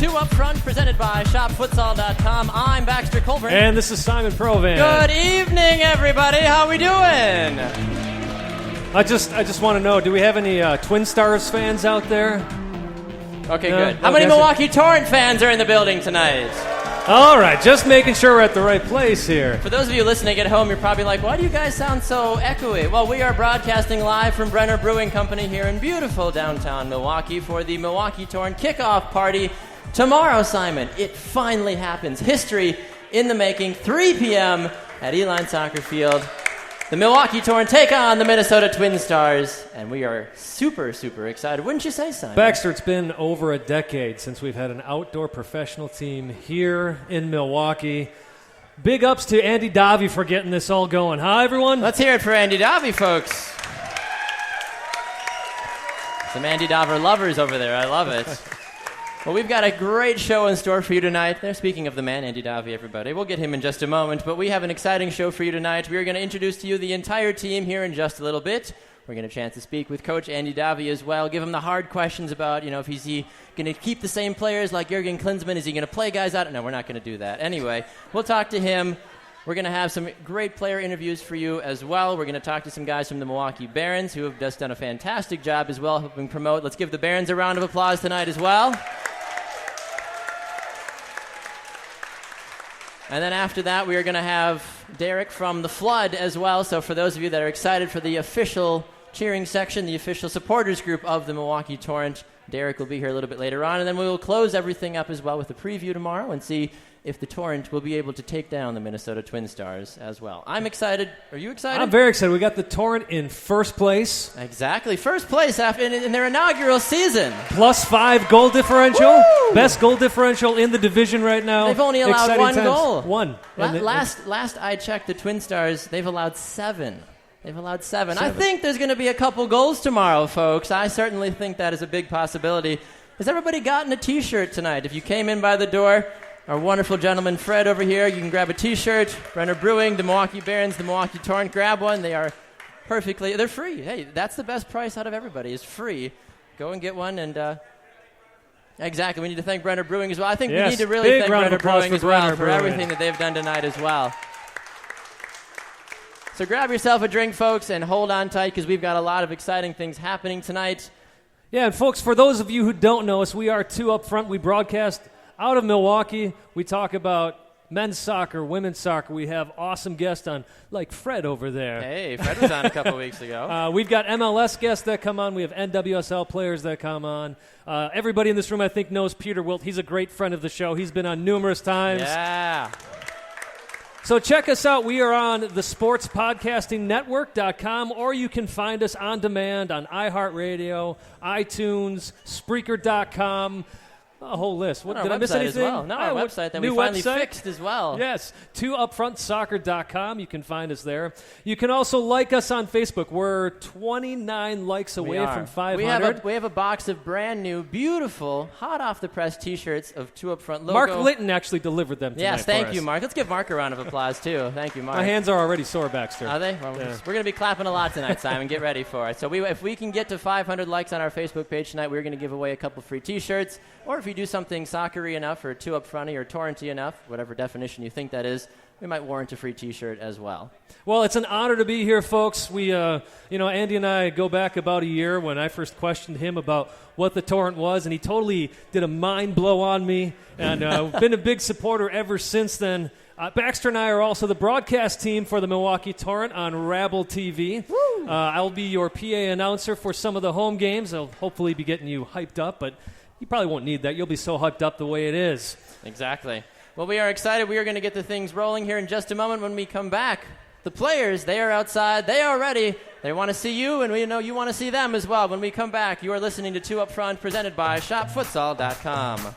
Two Up Front, presented by ShopFutsal.com. I'm Baxter Colburn. And this is Simon Provan. Good evening, everybody. How we doing? I just want to know, do we have any Twin Stars fans out there? Okay, good. How many Milwaukee Torrent fans are in the building tonight? All right, just making sure we're at the right place here. For those of you listening at home, you're probably like, why do you guys sound so echoey? Well, we are broadcasting live from Brenner Brewing Copany here in beautiful downtown Milwaukee for the Milwaukee Torrent Kick-Off party tomorrow, Simon. It finally happens. History in the making, 3 p.m. at Eline Soccer Field. The Milwaukee Torrent take on the Minnesota Twin Stars, and we are super, super excited. Wouldn't you say, Simon? Baxter, it's been over a decade since we've had an outdoor professional team here in Milwaukee. Big ups to Andy Davi for getting this all going. Hi, everyone. Let's hear it for Andy Davi, folks. Some Andy Davi lovers over there. I love it. Well, we've got a great show in store for you tonight. They're speaking of the man, Andy Davi, everybody. We'll get him in just a moment, but we have an exciting show for you tonight. We are going to introduce to you the entire team here in just a little bit. We're going to have a chance to speak with Coach Andy Davi as well, give him the hard questions about, if he's going to keep the same players like Jurgen Klinsmann. Is he going to play guys out? No, we're not going to do that. Anyway, we'll talk to him. We're going to have some great player interviews for you as well. We're going to talk to some guys from the Milwaukee Barons who have just done a fantastic job as well, helping promote. Let's give the Barons a round of applause tonight as well. And then after that, we are going to have Derek from The Flood as well. So for those of you that are excited for the official cheering section, the official supporters group of the Milwaukee Torrent, Derek will be here a little bit later on. And then we will close everything up as well with a preview tomorrow and see if the Torrent will be able to take down the Minnesota Twin Stars as well. I'm excited. Are you excited? I'm very excited. We got the Torrent in first place. Exactly. First place in their inaugural season. +5 goal differential. Woo! Best goal differential in the division right now. They've only allowed Exciting one times. goal. One. Last I checked, the Twin Stars, they've allowed 7. They've allowed 7. I think there's going to be a couple goals tomorrow, folks. I certainly think that is a big possibility. Has everybody gotten a T-shirt tonight? If you came in by the door, our wonderful gentleman Fred over here, you can grab a T-shirt. Brenner Brewing, the Milwaukee Barons, the Milwaukee Torrent, grab one. They are they're free. Hey, that's the best price out of everybody, is free. Go and get one, and exactly, we need to thank Brenner Brewing as well. I think we need to really thank Brenner Brewing as well for everything that they've done tonight as well. So grab yourself a drink, folks, and hold on tight because we've got a lot of exciting things happening tonight. Yeah, and folks, for those of you who don't know us, we are Two Up Front. We broadcast out of Milwaukee. We talk about men's soccer, women's soccer. We have awesome guests on, like Fred over there. Hey, Fred was on a couple weeks ago. We've got MLS guests that come on. We have NWSL players that come on. Everybody in this room, I think, knows Peter Wilt. He's a great friend of the show. He's been on numerous times. Yeah. So check us out. We are on the sportspodcastingnetwork.com, or you can find us on demand on iHeartRadio, iTunes, Spreaker.com. A whole list. Did I miss anything? As well. No, our website that we finally fixed as well. Yes, 2upfrontsoccer.com. You can find us there. You can also like us on Facebook. We're 29 likes away from 500. We have a box of brand new, beautiful, hot off the press T-shirts of Two Up Front logo. Mark Litton actually delivered them tonight. Yes, thank you, Mark. Let's give Mark a round of applause too. Thank you, Mark. My hands are already sore, Baxter. Are they? Well, we're going to be clapping a lot tonight, Simon. Get ready for it. So if we can get to 500 likes on our Facebook page tonight, we're going to give away a couple free T-shirts. Or if you do something soccer-y enough or Two Up Front-y or Torrent-y enough, whatever definition you think that is, we might warrant a free T-shirt as well. Well, it's an honor to be here, folks. We, Andy and I go back about a year when I first questioned him about what the Torrent was, and he totally did a mind blow on me, and been a big supporter ever since then. Baxter and I are also the broadcast team for the Milwaukee Torrent on Rabble TV. I'll be your PA announcer for some of the home games. I'll hopefully be getting you hyped up, but you probably won't need that. You'll be so hyped up the way it is. Exactly. Well, we are excited. We are going to get the things rolling here in just a moment when we come back. The players, they are outside. They are ready. They want to see you, and we know you want to see them as well. When we come back, you are listening to Two Up Front, presented by ShopFutsal.com.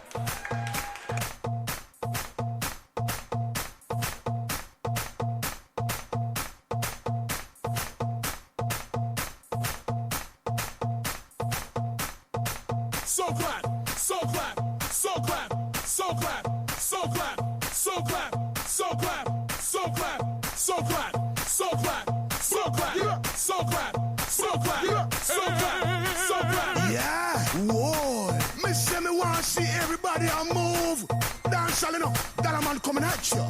So clap, so clap, so clap, so clap, so clap, so clap, so clap, so clap, so clap, so clap, so clap, so clap, so clap, so clap, so clap. Yeah, whoa. Me say me want to see everybody on move. special enough. That a man coming at you.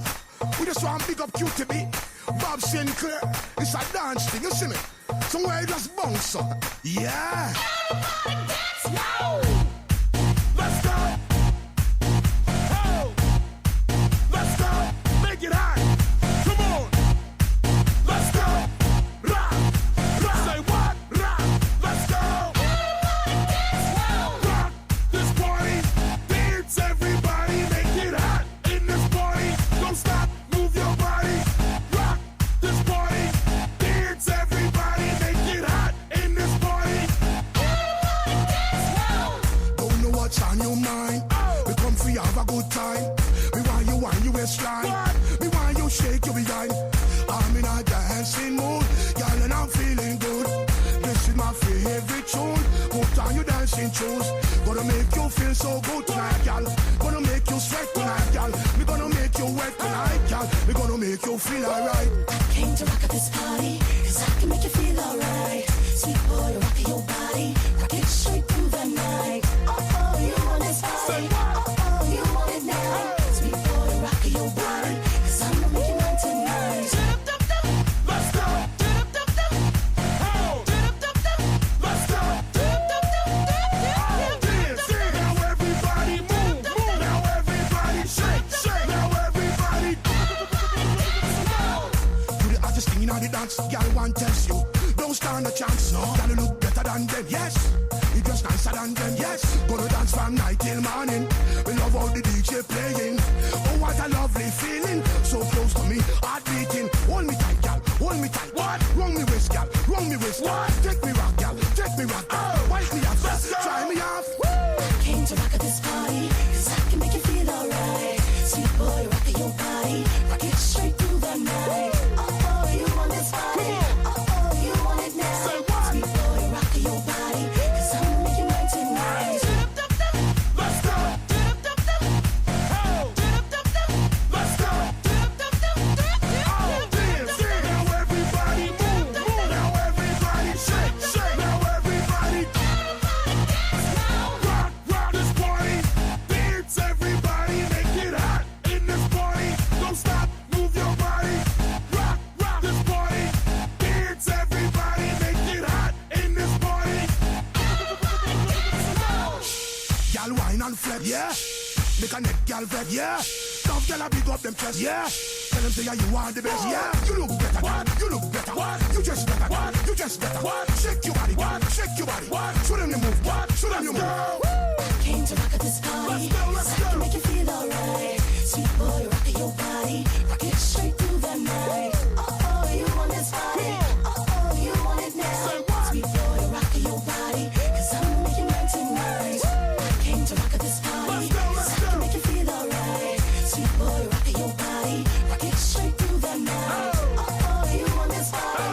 We just want to big up QTB. Bob Sinclair. It's a dance thing, you see me? Somewhere you just bounce up. Yeah. Everybody dance now. Let's go. Oh. Let's go. Make it hot. Come on. Let's go. Rock. Rock. Say what? Rock. Let's go. Everybody dance now. Rock this party. Dance everybody. Make it hot in this party. Don't stop. Move your body. Rock this party. Dance everybody. Make it hot in this party. Everybody dance now. Don't know what's on your mind. We come for you, have a good time. We want you waistline. We want you shake your behind. I'm in a dancing mood, girl, and I'm feeling good. This is my favorite tune. Put on your dancing shoes. Gonna make you feel so good tonight, girl. Gonna make you sweat tonight, girl. We gonna make you wet tonight, girl. We gonna make you feel alright. I came to rock at this party, 'cause I can make you feel alright. Sweet boy, rock your body, rock it straight through the night. Oh, you want this party? Oh, you want it now? Sweet boy, rock your body, 'cause I'm gonna make you mine tonight. Let's go. Oh. Let's go. Dance. Now everybody move. Now everybody shake. Now everybody. Do the hottest thing in the dance, girl, one tells you. Don't stand a chance, no. Girl, you look better than them, yes. You just nicer than them, yes. Gonna dance from night till morning. We love all the DJ playing. Oh, what a lovely feeling. So close to me, heart beating. Hold me tight, girl. Hold me tight. What? Wrong me waist, girl. Wrong me waist. What? Take me rock, girl. Take me rock. Oh. Wipe me off. Let's go. Try me off. I came to rock at this party, 'cause I can make you feel alright. Sweet boy, rock your body, rock it straight through the night. Oh, you want this party? Oh, you want it now? Say what? Sweet boy, rock your body, 'cause I'm gonna make you mine tonight. Let's go. Oh. Let's go. Oh, dance. Now everybody move. Now everybody shake. Now everybody. Rock this party. Dance everybody. Make it hot in this party. Don't stop. Move your body. Rock this party. Dance everybody. Make it hot in this party. Y'all wine and flex, yeah. Make a neck gal vex, yeah. Tough gal a big up them chest, yeah. Tell them say you are the best, yeah. You look better, what? You look better, what? You just better, what? You just better, what? Shake your body, what? Shake your body, what? Show them the move, what? Show them the move. I came to rock at this party, 'cause I can make you feel alright. Sweet boy, rock your body, rock it straight through the night. Oh, you want this party? Oh, you want it now? Sweet boy, rock your body, 'cause I'm gonna make you mine tonight. I came to rock at this party, 'cause I can make you feel alright. Sweet boy, rock your body, rock it straight through the night. Oh, you want this party?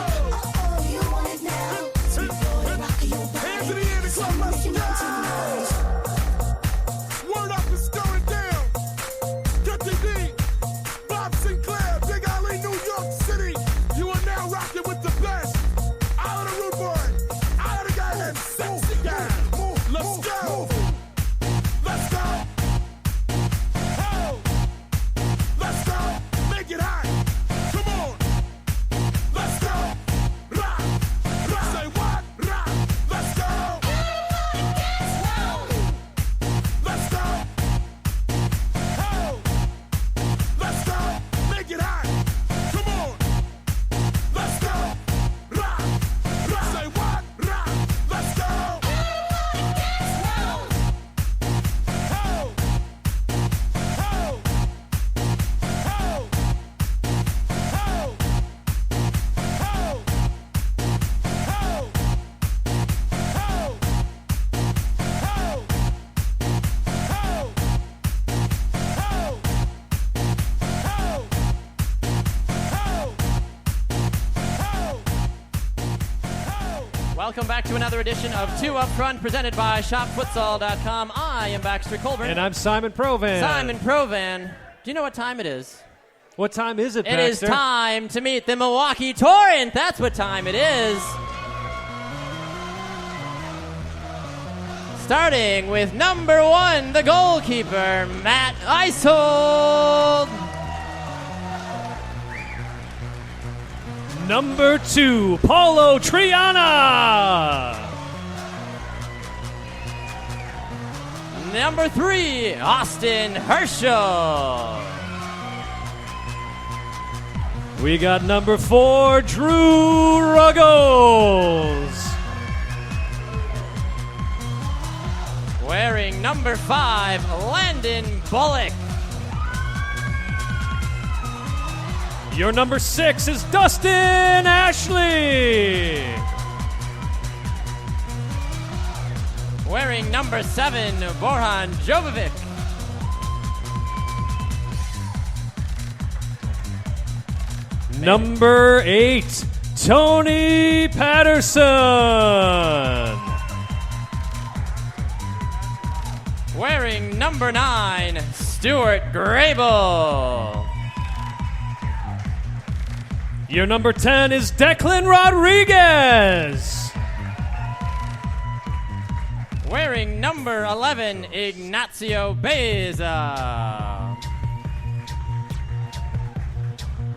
Oh, you want it now? Sweet boy, rock your body, Hands in the air, the 'cause club, I'm gonna let's make you go. mine tonight. Word up is going down. Get the D. Bob Sinclair, Big Alley, New York City. You are now rocking with the best. Out of the rude boy. Out of the guy that's sexy guy. Let's go. Let's go. Oh. Let's go. Make it hot. Come on. Let's go. Rock. Rock. Say what? Rock. Let's go. Let's go. Oh. Let's go. Make it hot. Come on. Let's go. Rock. Rock. Say what? Rock. Let's go. Welcome back to another edition of Two Up Front, presented by ShopFutsal.com. I am Baxter Colburn. And I'm Simon Provan. Simon Provan. Do you know what time it is? What time is it, It Baxter? is time to meet the Milwaukee Torrent. That's what time it is. Starting with number 1, the goalkeeper, Matt Isold. Number 2, Paulo Triana. Number 3, Austin Herschel. We got number 4, Drew Ruggles. Wearing number 5, Landon Bullock. Your number 6 is Dustin Ashley. Wearing number 7, Borhan Jovovic. Number 8, Tony Patterson. Wearing number 9, Stuart Grable. Your number 10 is Declan Rodriguez. Wearing number 11, Ignacio Beza.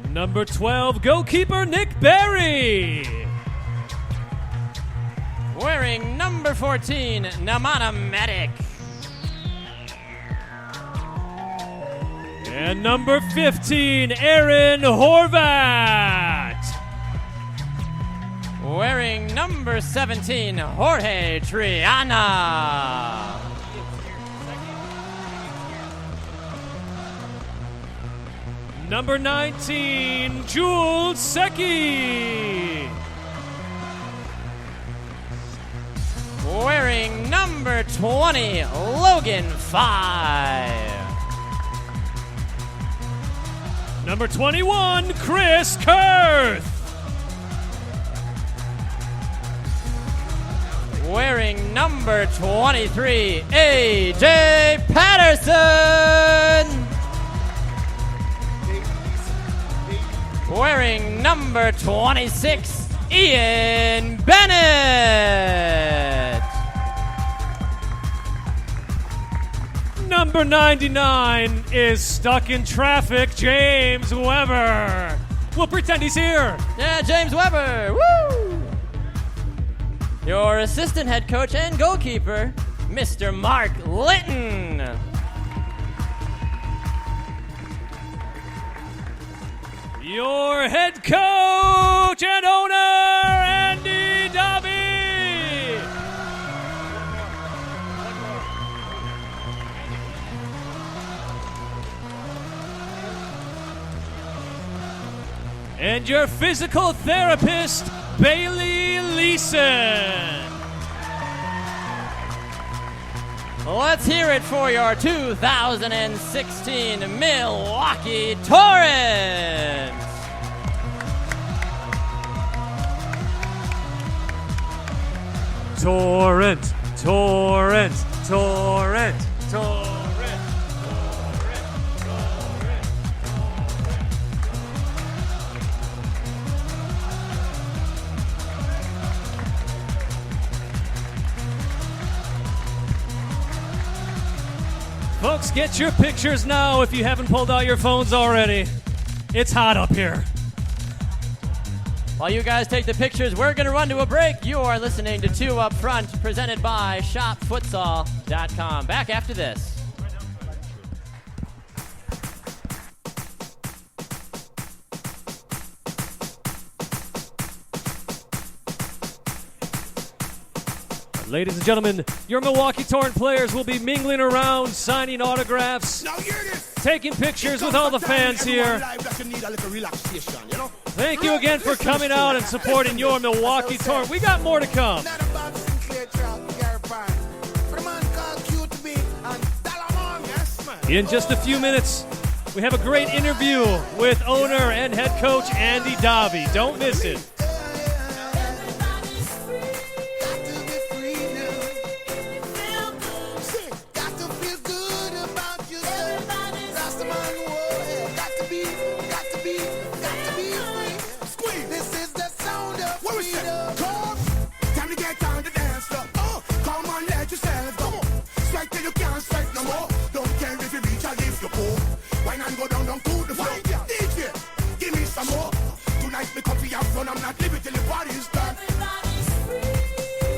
Number 12, goalkeeper Nick Berry. Wearing number 14, Namana Medic. And number 15, Aaron Horvat. Wearing number 17, Jorge Triana. Number 19, Jules Secchi. Wearing number 20, Logan 5. Number 21, Chris Kurth. Wearing number 23, AJ Patterson. Wearing number 26, Ian Bennett. Number 99 is stuck in traffic, James Weber. We'll pretend he's here. Yeah, James Weber. Woo! Your assistant head coach and goalkeeper, Mr. Mark Litton. Your head coach and owner, Andy Davi. And your physical therapist, Bailey Leeson. Let's hear it for your 2016 Milwaukee Torrents. Torrent, Torrent, Torrent, Torrent. Folks, get your pictures now if you haven't pulled out your phones already. It's hot up here. While you guys take the pictures, we're going to run to a break. You are listening to 2 Up Front, presented by ShopFutsal.com. Back after this. Ladies and gentlemen, your Milwaukee Torrent players will be mingling around, signing autographs, taking pictures with all the fans here. Thank you again for coming out and supporting your Milwaukee Torrent. We got more to come. In just a few minutes, we have a great interview with owner and head coach Andy Davi. Don't miss it. Time to get on the dance floor. Come on, let yourself go. not live it till the party is done.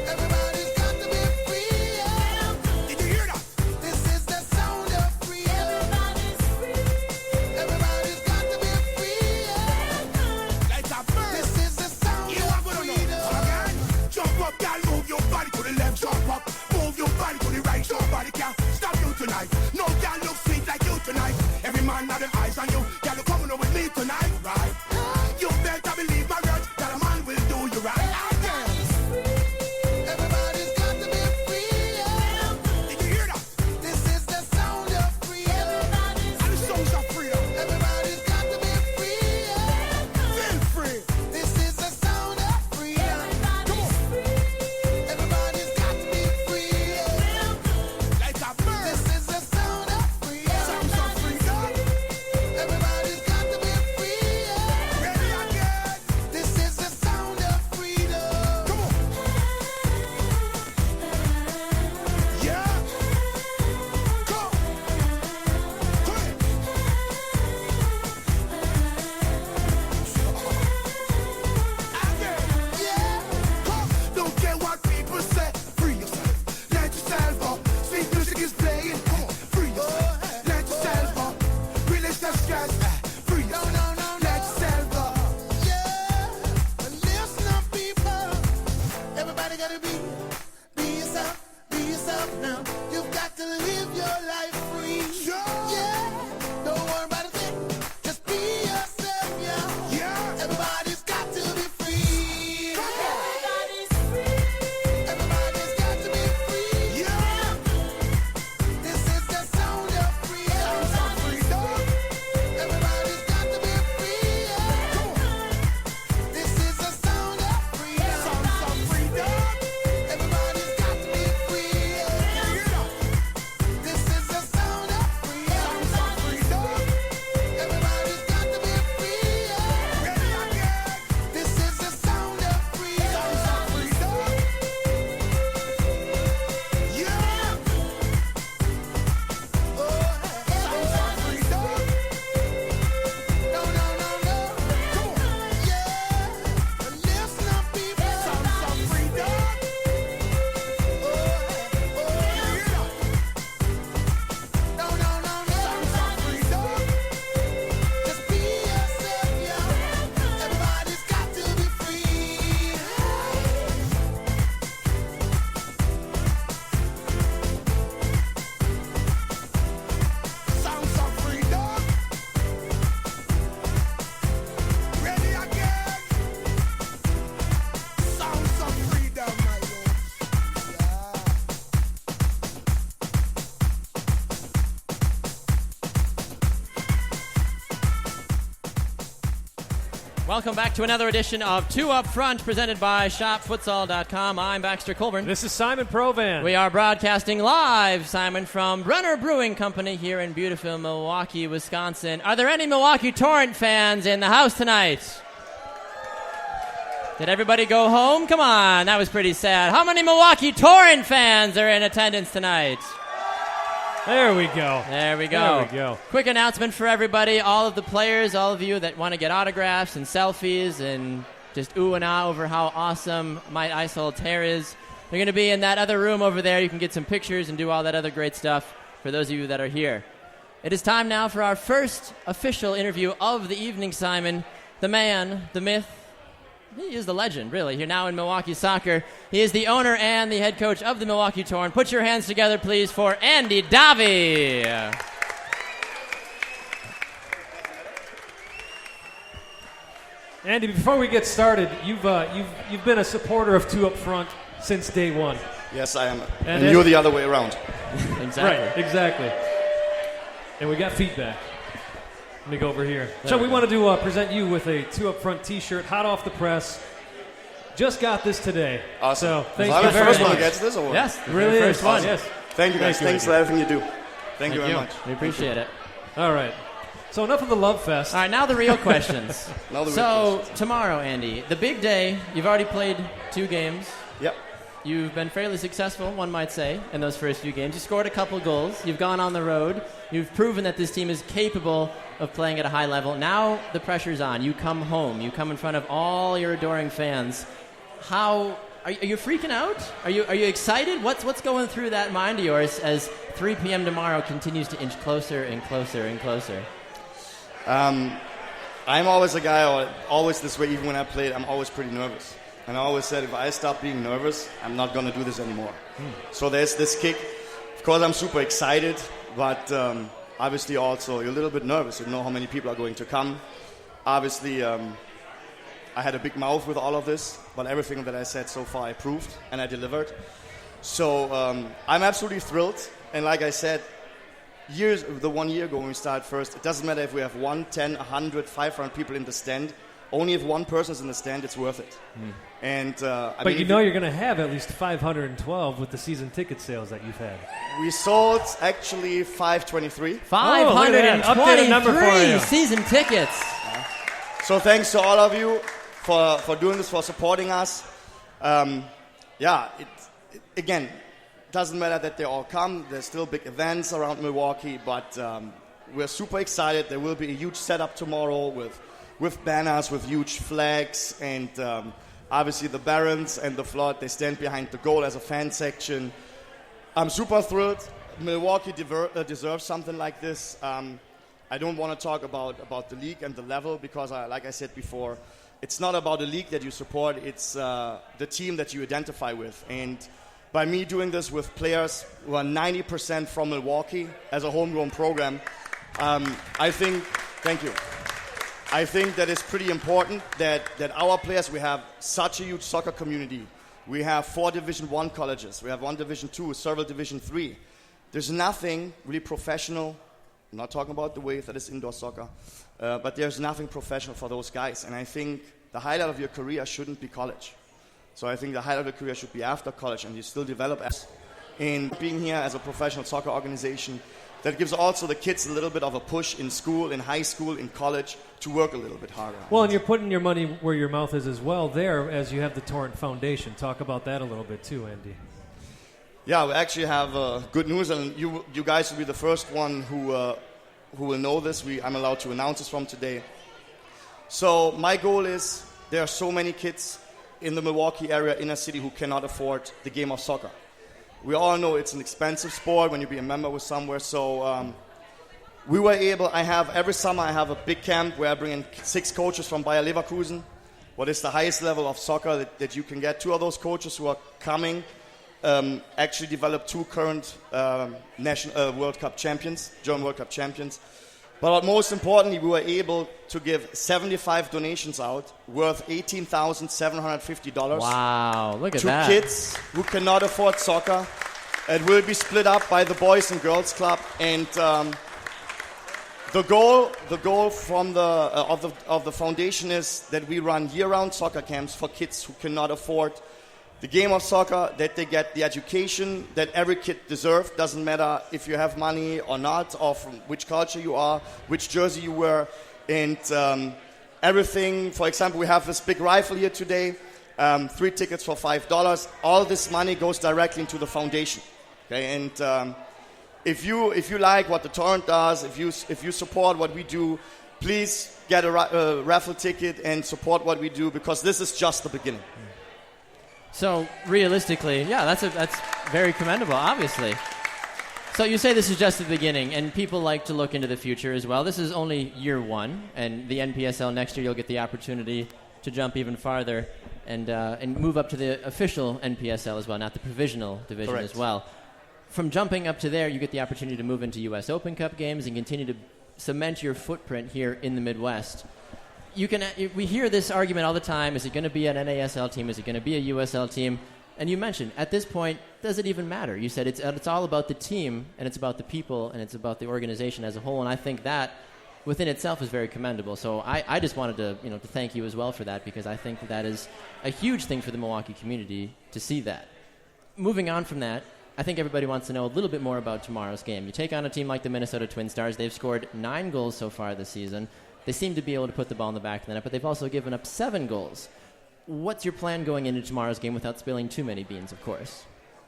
Everybody's got to be free. Did you hear that? This is the sound of freedom. Everybody's got to be free. Like a bird. This is the sound You of are gonna know. freedom. Again, jump up, girl, move your body to the left, jump up. Move your body to the right, nobody can stop you tonight. No girl look sweet like you tonight. Every man have their eyes on you. Girl, you coming up with me tonight, right? You better believe my words, that a man will do you right. Again. Everybody's got to be free. Did you hear that? This is the sound of freedom. And the songs of freedom. Everybody's got to be free. Feel free. This is the sound of freedom. Come on. Everybody's got to be free. Like a bird. This is the sound of freedom. Sounds of freedom. Everybody's got to be free. Ready again. This is the sound of freedom. Come on. Yeah. Go. Come on. Again. Yeah. Come. Don't care what people say. Free yourself. Let yourself up. Sweet music is playing. Come on. Free yourself. Let yourself up. Release the stress. Free yourself. Let yourself up. Yeah. Listen up, people. Everybody gotta be yourself now. You've got to live your life free. Yeah. Don't worry about a thing. Just be yourself, yeah. Yeah. Everybody's got to be free. Everybody's Everybody's got to be free. Yeah. This is the sound of freedom. Sounds of freedom. Everybody's got to be free. Come on. This is the sound of freedom. Sounds of freedom. Everybody's got to be free. You hear that? This is the sound of freedom. Sounds of freedom. Everybody's got to be free. Ready again. This is the sound of freedom. Sounds of freedom. Yeah. Oh, Sounds of freedom. no. Come on. Yeah. Listen up, people. Sounds of freedom. Oh, You hear that? no. Sounds of freedom. Just be yourself, yeah. Everybody's got to be free. Sounds of freedom. Ready again. Sounds of freedom, my lord. Welcome back to another edition of Two Up Front, presented by ShopFutsal.com. I'm Baxter Colburn. This is Simon Provan. We are broadcasting live, Simon, from Brenner Brewing Company here in beautiful Milwaukee, Wisconsin. Are there any Milwaukee Torrent fans in the house tonight? Did everybody go home? Come on, that was pretty sad. How many Milwaukee Torrent fans are in attendance tonight? There we go. There we go. There we go. Quick announcement for everybody, all of the players, all of you that want to get autographs and selfies and just ooh and ah over how awesome my Isol Tear is. They're going to be in that other room over there. You can get some pictures and do all that other great stuff for those of you that are here. It is time now for our first official interview of the evening, Simon. The man, the myth, he is the legend, really, here now in Milwaukee soccer. He is the owner and the head coach of the Milwaukee Torrent. Put your hands together, please, for Andy Davi. Andy, before we get started, you've been a supporter of Two Up Front since day one. Yes, I am. And And you're the other way around. Exactly. Right, exactly. And we got feedback. Let me go over here. So we want to present you with a Two Up Front T-shirt, hot off the press. Just got this today. Awesome. So thank Is that you the very first one much. who gets this or what? Yes, It really first is. one. Yes. Thank you guys. Thank you, Thanks for everything you do. Thank you very much. We appreciate it. All right. So enough of the love fest. All right, now the real questions. Now the real So questions. tomorrow, Andy, the big day. You've already played 2 games. Yep. You've been fairly successful, one might say, in those first few games. You scored a couple goals. You've gone on the road. You've proven that this team is capable of playing at a high level. Now the pressure's on. You come home. You come in front of all your adoring fans. How are you freaking out? Are you excited? What's going through that mind of yours as 3 p.m. tomorrow continues to inch closer and closer and closer? I'm always a guy, or always this way, even when I played, I'm always pretty nervous. And I always said, if I stop being nervous, I'm not going to do this anymore. So there's this kick. Of course, I'm super excited, but obviously also you're a little bit nervous. You know how many people are going to come. Obviously, I had a big mouth with all of this, but everything that I said so far I proved and I delivered. So I'm absolutely thrilled. And like I said, 1 year ago when we started first, it doesn't matter if we have 1, 10, 100, 500 people in the stand. Only if one person's in the stand, it's worth it. And but you know you're going to have at least 512 with the season ticket sales that you've had. We sold actually 523. 523 season tickets. So thanks to all of you for doing this, for supporting us. Again, doesn't matter that they all come. There's still big events around Milwaukee, but we're super excited. There will be a huge setup tomorrow with banners, with huge flags, and obviously the Barons and the Flood, they stand behind the goal as a fan section. I'm super thrilled. Milwaukee deserves something like this. I don't want to talk about the league and the level because, like I said before, it's not about the league that you support. It's the team that you identify with. And by me doing this with players who are 90% from Milwaukee as a homegrown program, I think that it's pretty important that our players, we have such a huge soccer community. We have 4 Division I colleges. We have 1 Division II, several Division III. There's nothing really professional. I'm not talking about the wave that is indoor soccer, but there's nothing professional for those guys. And I think the highlight of your career shouldn't be college. So I think the highlight of your career should be after college, and you still develop as. And being here as a professional soccer organization, that gives also the kids a little bit of a push in school, in high school, in college, to work a little bit harder. Well, and you're putting your money where your mouth is as well there, as you have the Torrent Foundation. Talk about that a little bit too, Andy. Yeah, we actually have good news, and you guys will be the first one who will know this. I'm allowed to announce this from today. So my goal is, there are so many kids in the Milwaukee area, inner city, who cannot afford the game of soccer. We all know it's an expensive sport when you be a member with somewhere. So we were able, every summer I have a big camp where I bring in 6 coaches from Bayer Leverkusen. What is the highest level of soccer that you can get? 2 of those coaches who are coming actually developed 2 current World Cup champions, German World Cup champions. But most importantly, we were able to give 75 donations out worth $18,750. Wow, look at that. To kids who cannot afford soccer. It will be split up by the Boys and Girls Club. And the goal from of the foundation is that we run year-round soccer camps for kids who cannot afford the game of soccer, that they get the education that every kid deserves. Doesn't matter if you have money or not, or from which culture you are, which jersey you wear, and everything. For example, we have this big rifle here today, 3 tickets for $5. All this money goes directly into the foundation. Okay, and if you like what the Torrent does, if you support what we do, please get a raffle ticket and support what we do, because this is just the beginning. So realistically, yeah, that's very commendable, obviously. So you say this is just the beginning, and people like to look into the future as well. This is only year 1, and the NPSL next year you'll get the opportunity to jump even farther and move up to the official NPSL as well, not the provisional division. Correct. As well. From jumping up to there, you get the opportunity to move into U.S. Open Cup games and continue to cement your footprint here in the Midwest. We hear this argument all the time. Is it going to be an NASL team? Is it going to be a USL team? And you mentioned, at this point, does it even matter? You said it's all about the team, and it's about the people, and it's about the organization as a whole. And I think that within itself is very commendable. So I just wanted to thank you as well for that, because I think that is a huge thing for the Milwaukee community to see that. Moving on from that, I think everybody wants to know a little bit more about tomorrow's game. You take on a team like the Minnesota Twin Stars. They've scored 9 goals so far this season. They seem to be able to put the ball in the back of the net, but they've also given up 7 goals. what's your plan going into tomorrow's game without spilling too many beans, of course?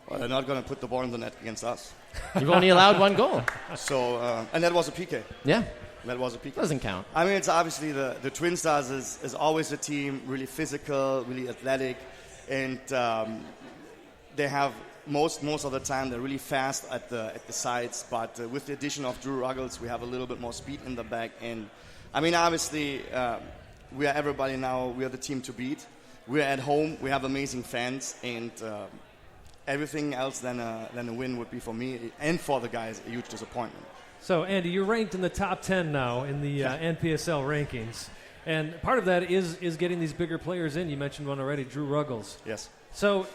Well, they're not going to put the ball in the net against us. You've only allowed one goal. So, and that was a PK. Yeah, That was a PK. doesn't count. I mean, it's obviously the Twin Stars is always a team, really physical, really athletic, and they have most of the time they're really fast at the sides. But with the addition of Drew Ruggles, we have a little bit more speed in the back. And I mean, obviously, we are everybody now. We are the team to beat. We are at home. We have amazing fans, and everything else than a win would be for me and for the guys a huge disappointment. So, Andy, you're ranked in the top 10 now in the NPSL rankings. And part of that is getting these bigger players in. You mentioned one already, Drew Ruggles. Yes. So,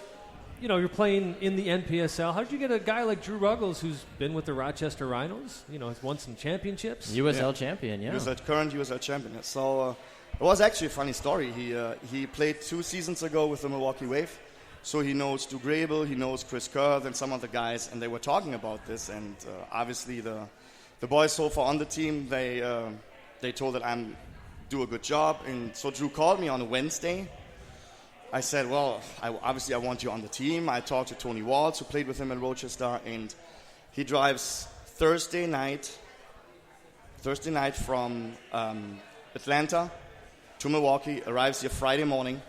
you know, you're playing in the NPSL. How did you get a guy like Drew Ruggles, who's been with the Rochester Rhinos, you know, has won some championships? USL champion, yeah. Current USL champion. So it was actually a funny story. He played 2 seasons ago with the Milwaukee Wave. So he knows Stu Grable, he knows Chris Kurth and some of the guys, and they were talking about this. And obviously the boys so far on the team, they told that I'm do a good job. And so Drew called me on a Wednesday. I said, well, I want you on the team. I talked to Tony Waltz, who played with him in Rochester, and he drives Thursday night from Atlanta to Milwaukee, arrives here Friday morning.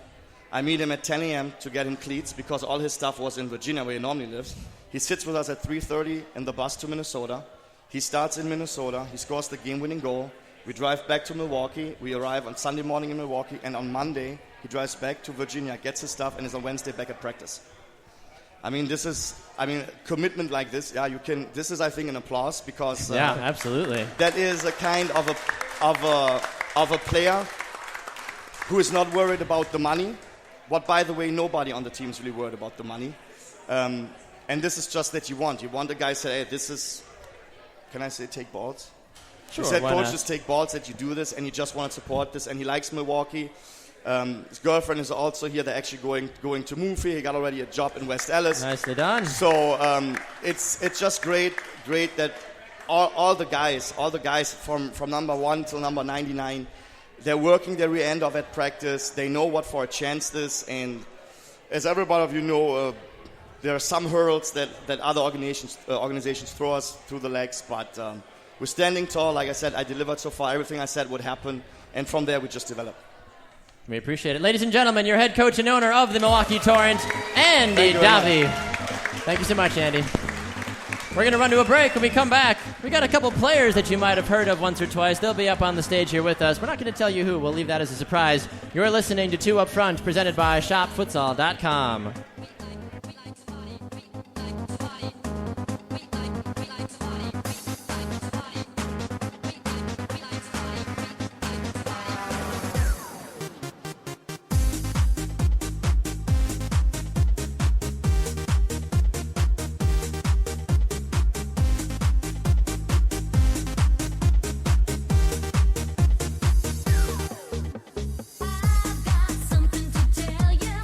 I meet him at 10 a.m. to get him cleats because all his stuff was in Virginia, where he normally lives. He sits with us at 3:30 in the bus to Minnesota. He starts in Minnesota. He scores the game-winning goal. We drive back to Milwaukee. We arrive on Sunday morning in Milwaukee, and on Monday he drives back to Virginia, gets his stuff, and is on Wednesday back at practice. I mean, commitment like this. Yeah, you can. This is, I think, an applause because yeah, absolutely. That is a kind of a player who is not worried about the money. But by the way, nobody on the team is really worried about the money. And this is just that you want. You want a guy to say, hey, this is, can I say take balls? Sure, he said, why coach, not? just take balls, that you do this, and you just want to support this. And he likes Milwaukee. His girlfriend is also here. They're actually going to move here. He got already a job in West Ellis. Nicely done. So it's just great that all the guys from number 1 till number 99, they're working their rear end off at practice. They know what for a chance this, and as everybody of you know, there are some hurdles that other organizations throw us through the legs, but we're standing tall. Like I said, I delivered so far everything I said would happen, and from there we just develop. We appreciate it. Ladies and gentlemen, your head coach and owner of the Milwaukee Torrent, Andy Davi. Thank you so much, Andy. We're going to run to a break. When we come back, we got a couple players that you might have heard of once or twice. They'll be up on the stage here with us. We're not going to tell you who. We'll leave that as a surprise. You're listening to 2 Up Front, presented by ShopFutsal.com. I've got something to tell you.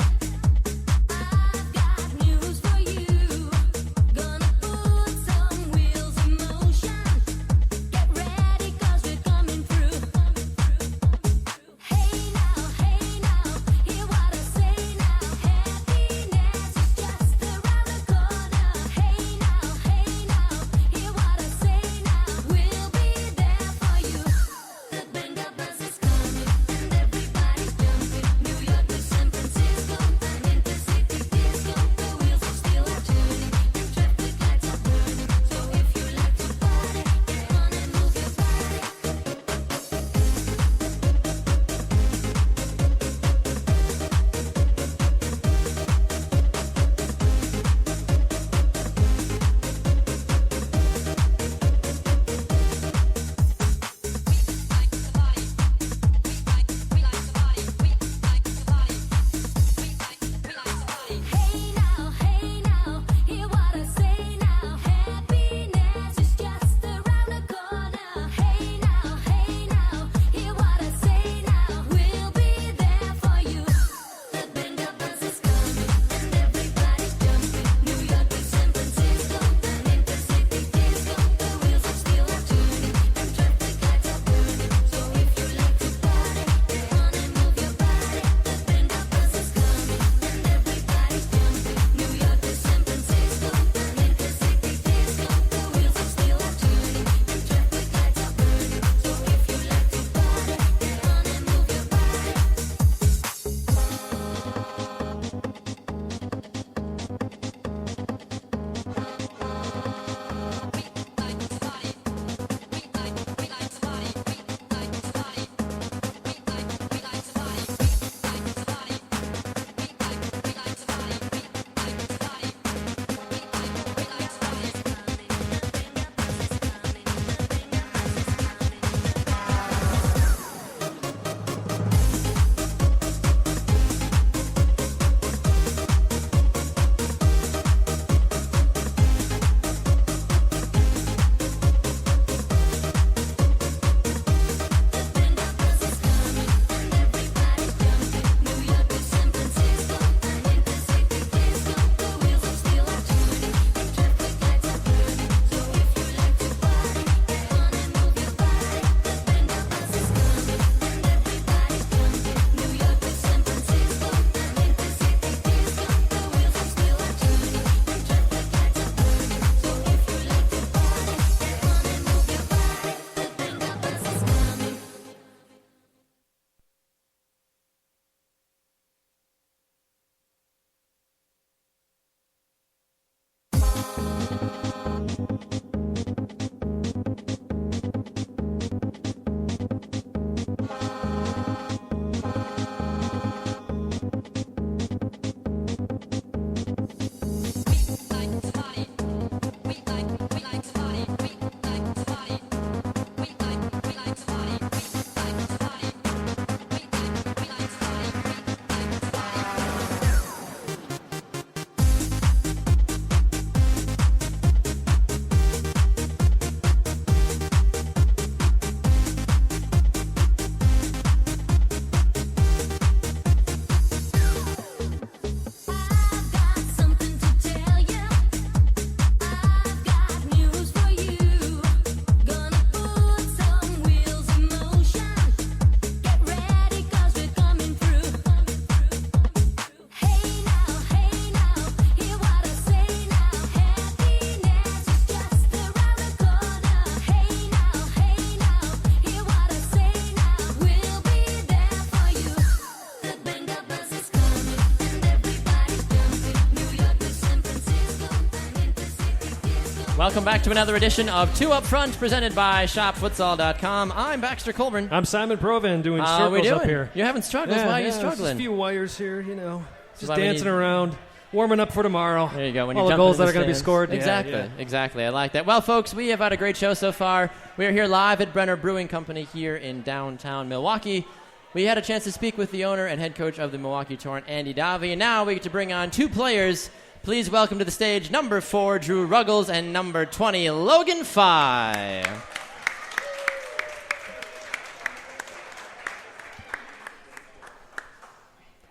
Welcome back to another edition of Two Up Front, presented by ShopFutsal.com. I'm Baxter Colburn. I'm Simon Provan doing How circles we doing? up here. You're having struggles. Why are you just struggling? a few wires here, just why we dancing need- around, warming up for tomorrow. There you go. When all you the jump goals into that the are going to be stands. scored. Exactly. Exactly. I like that. Well, folks, we have had a great show so far. We are here live at Brenner Brewing Copany here in downtown Milwaukee. We had a chance to speak with the owner and head coach of the Milwaukee Torrent, Andy Davi, and now we get to bring on two players. Please welcome to the stage number 4, Drew Ruggles, and number 20, Logan Fye.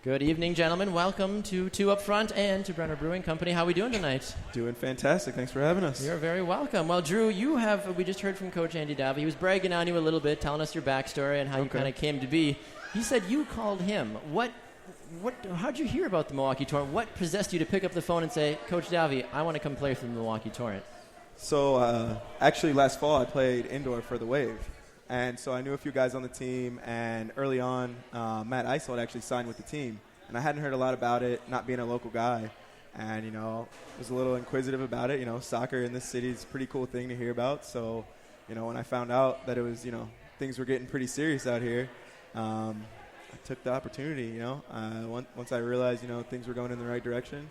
Good evening, gentlemen. Welcome to Two Up Front and to Brenner Brewing Company. How are we doing tonight? Doing fantastic. Thanks for having us. You're very welcome. Well, Drew, we just heard from Coach Andy Davi. He was bragging on you a little bit, telling us your backstory and how you kind of came to be. He said you called him. How'd you hear about the Milwaukee Torrent? What possessed you to pick up the phone and say, Coach Davi, I want to come play for the Milwaukee Torrent? So, actually, last fall I played indoor for the Wave. And so I knew a few guys on the team. And early on, Matt Isold actually signed with the team. And I hadn't heard a lot about it, not being a local guy. And, was a little inquisitive about it. Soccer in this city is a pretty cool thing to hear about. So, when I found out that it was, things were getting pretty serious out here, I took the opportunity, once I realized, things were going in the right direction.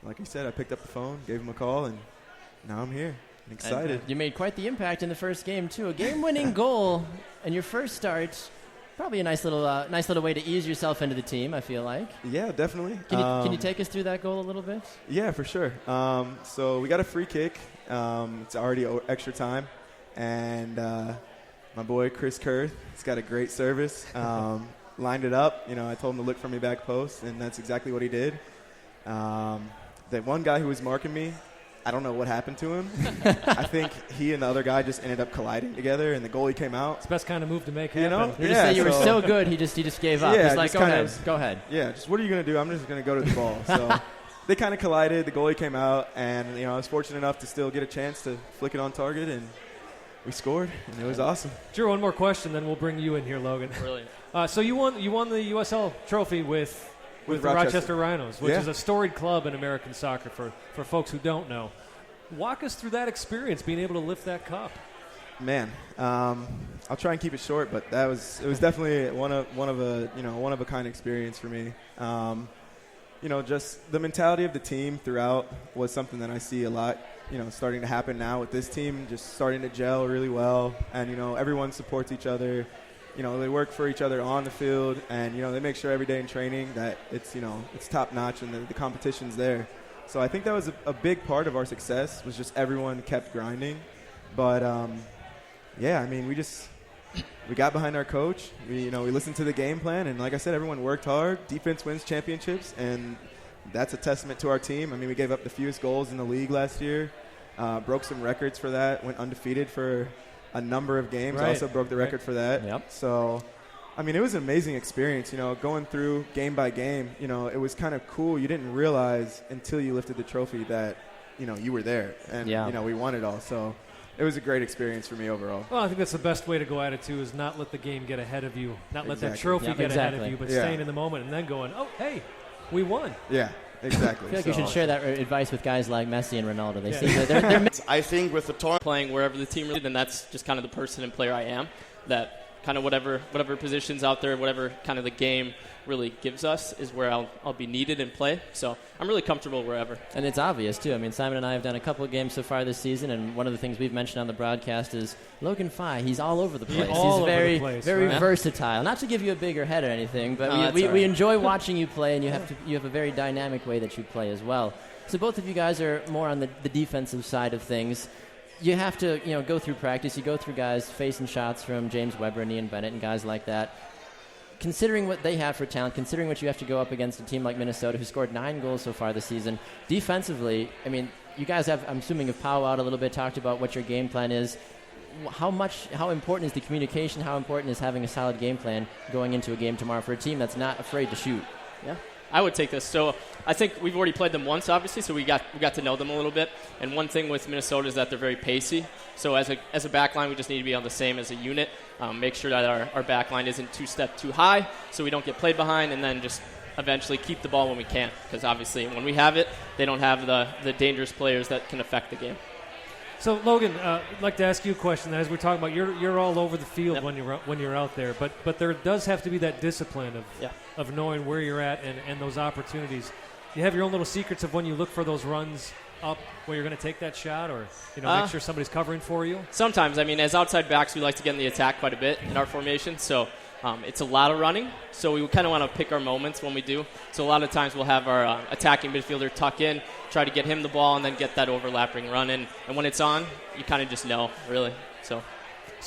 Like I said, I picked up the phone, gave him a call, and now I'm here and excited. And you made quite the impact in the first game, too. A game-winning goal in your first start. Probably a nice little way to ease yourself into the team, I feel like. Yeah, definitely. Can you take us through that goal a little bit? Yeah, for sure. So we got a free kick. It's already extra time. And my boy, Chris Kurth, he's got a great service. Lined it up. I told him to look for me back post, and that's exactly what he did. That one guy who was marking me, I don't know what happened to him. I think he and the other guy just ended up colliding together, and the goalie came out. It's the best kind of move to make happen. You just say you were so good, he just gave up. Yeah, He's like, go ahead. Yeah, just what are you going to do? I'm just going to go to the ball. So they kind of collided. The goalie came out, and I was fortunate enough to still get a chance to flick it on target, and we scored, and it was awesome. Drew, one more question, then we'll bring you in here, Logan. Brilliant. So you won the USL trophy with the Rochester Rhinos, which is a storied club in American soccer for folks who don't know. Walk us through that experience, being able to lift that cup. Man, I'll try and keep it short, but it was definitely one of a kind experience for me. Just the mentality of the team throughout was something that I see a lot. Starting to happen now with this team, just starting to gel really well, and everyone supports each other. They work for each other on the field, and they make sure every day in training that it's top notch and the competition's there. So I think that was a big part of our success, was just everyone kept grinding. But we got behind our coach. We listened to the game plan, and like I said, everyone worked hard. Defense wins championships, and that's a testament to our team. I mean, we gave up the fewest goals in the league last year, broke some records for that, went undefeated for a number of games, also broke the record for that. Yep. So, I mean, it was an amazing experience, going through game by game. It was kind of cool. You didn't realize until you lifted the trophy that, you were there, and, we won it all. So it was a great experience for me overall. Well, I think that's the best way to go at it, too, is not let the game get ahead of you, not let that trophy get ahead of you, but staying in the moment and then going, oh, hey, we won. Yeah, exactly. I feel like you should share that advice with guys like Messi and Ronaldo. They seem that they're I think with the Torrent, playing wherever the team really, then that's just kind of the person and player I am. That kind of whatever positions out there, whatever kind of the game really gives us is where I'll be needed and play. So I'm really comfortable wherever. And it's obvious, too. I mean, Simon and I have done a couple of games so far this season, and one of the things we've mentioned on the broadcast is Logan Fye. He's all over the place. He's very versatile. Not to give you a bigger head or anything, but we enjoy watching you play, and you have a very dynamic way that you play as well. So both of you guys are more on the defensive side of things. You have to, go through practice. You go through guys facing shots from James Weber and Ian Bennett and guys like that. Considering what they have for talent, considering what you have to go up against a team like Minnesota who scored 9 goals so far this season, defensively, I mean, you guys have, I'm assuming, have powwowed a little bit, talked about what your game plan is. How important is the communication? How important is having a solid game plan going into a game tomorrow for a team that's not afraid to shoot? Yeah. I would take this. So I think we've already played them once, obviously, so we got to know them a little bit. And one thing with Minnesota is that they're very pacey. So as a back line, we just need to be on the same as a unit. Make sure that our back line isn't two-step too high so we don't get played behind, and then just eventually keep the ball when we can. Because obviously when we have it, they don't have the dangerous players that can affect the game. So Logan, I'd like to ask you a question. As we're talking about, you're all over the field when you're out there, but there does have to be that discipline of knowing where you're at and those opportunities. You have your own little secrets of when you look for those runs up where you're going to take that shot, or make sure somebody's covering for you. Sometimes, I mean, as outside backs, we like to get in the attack quite a bit in our formation. So it's a lot of running. So we kind of want to pick our moments when we do. So a lot of times we'll have our attacking midfielder tuck in, try to get him the ball, and then get that overlapping run in. And when it's on, you kind of just know, really. So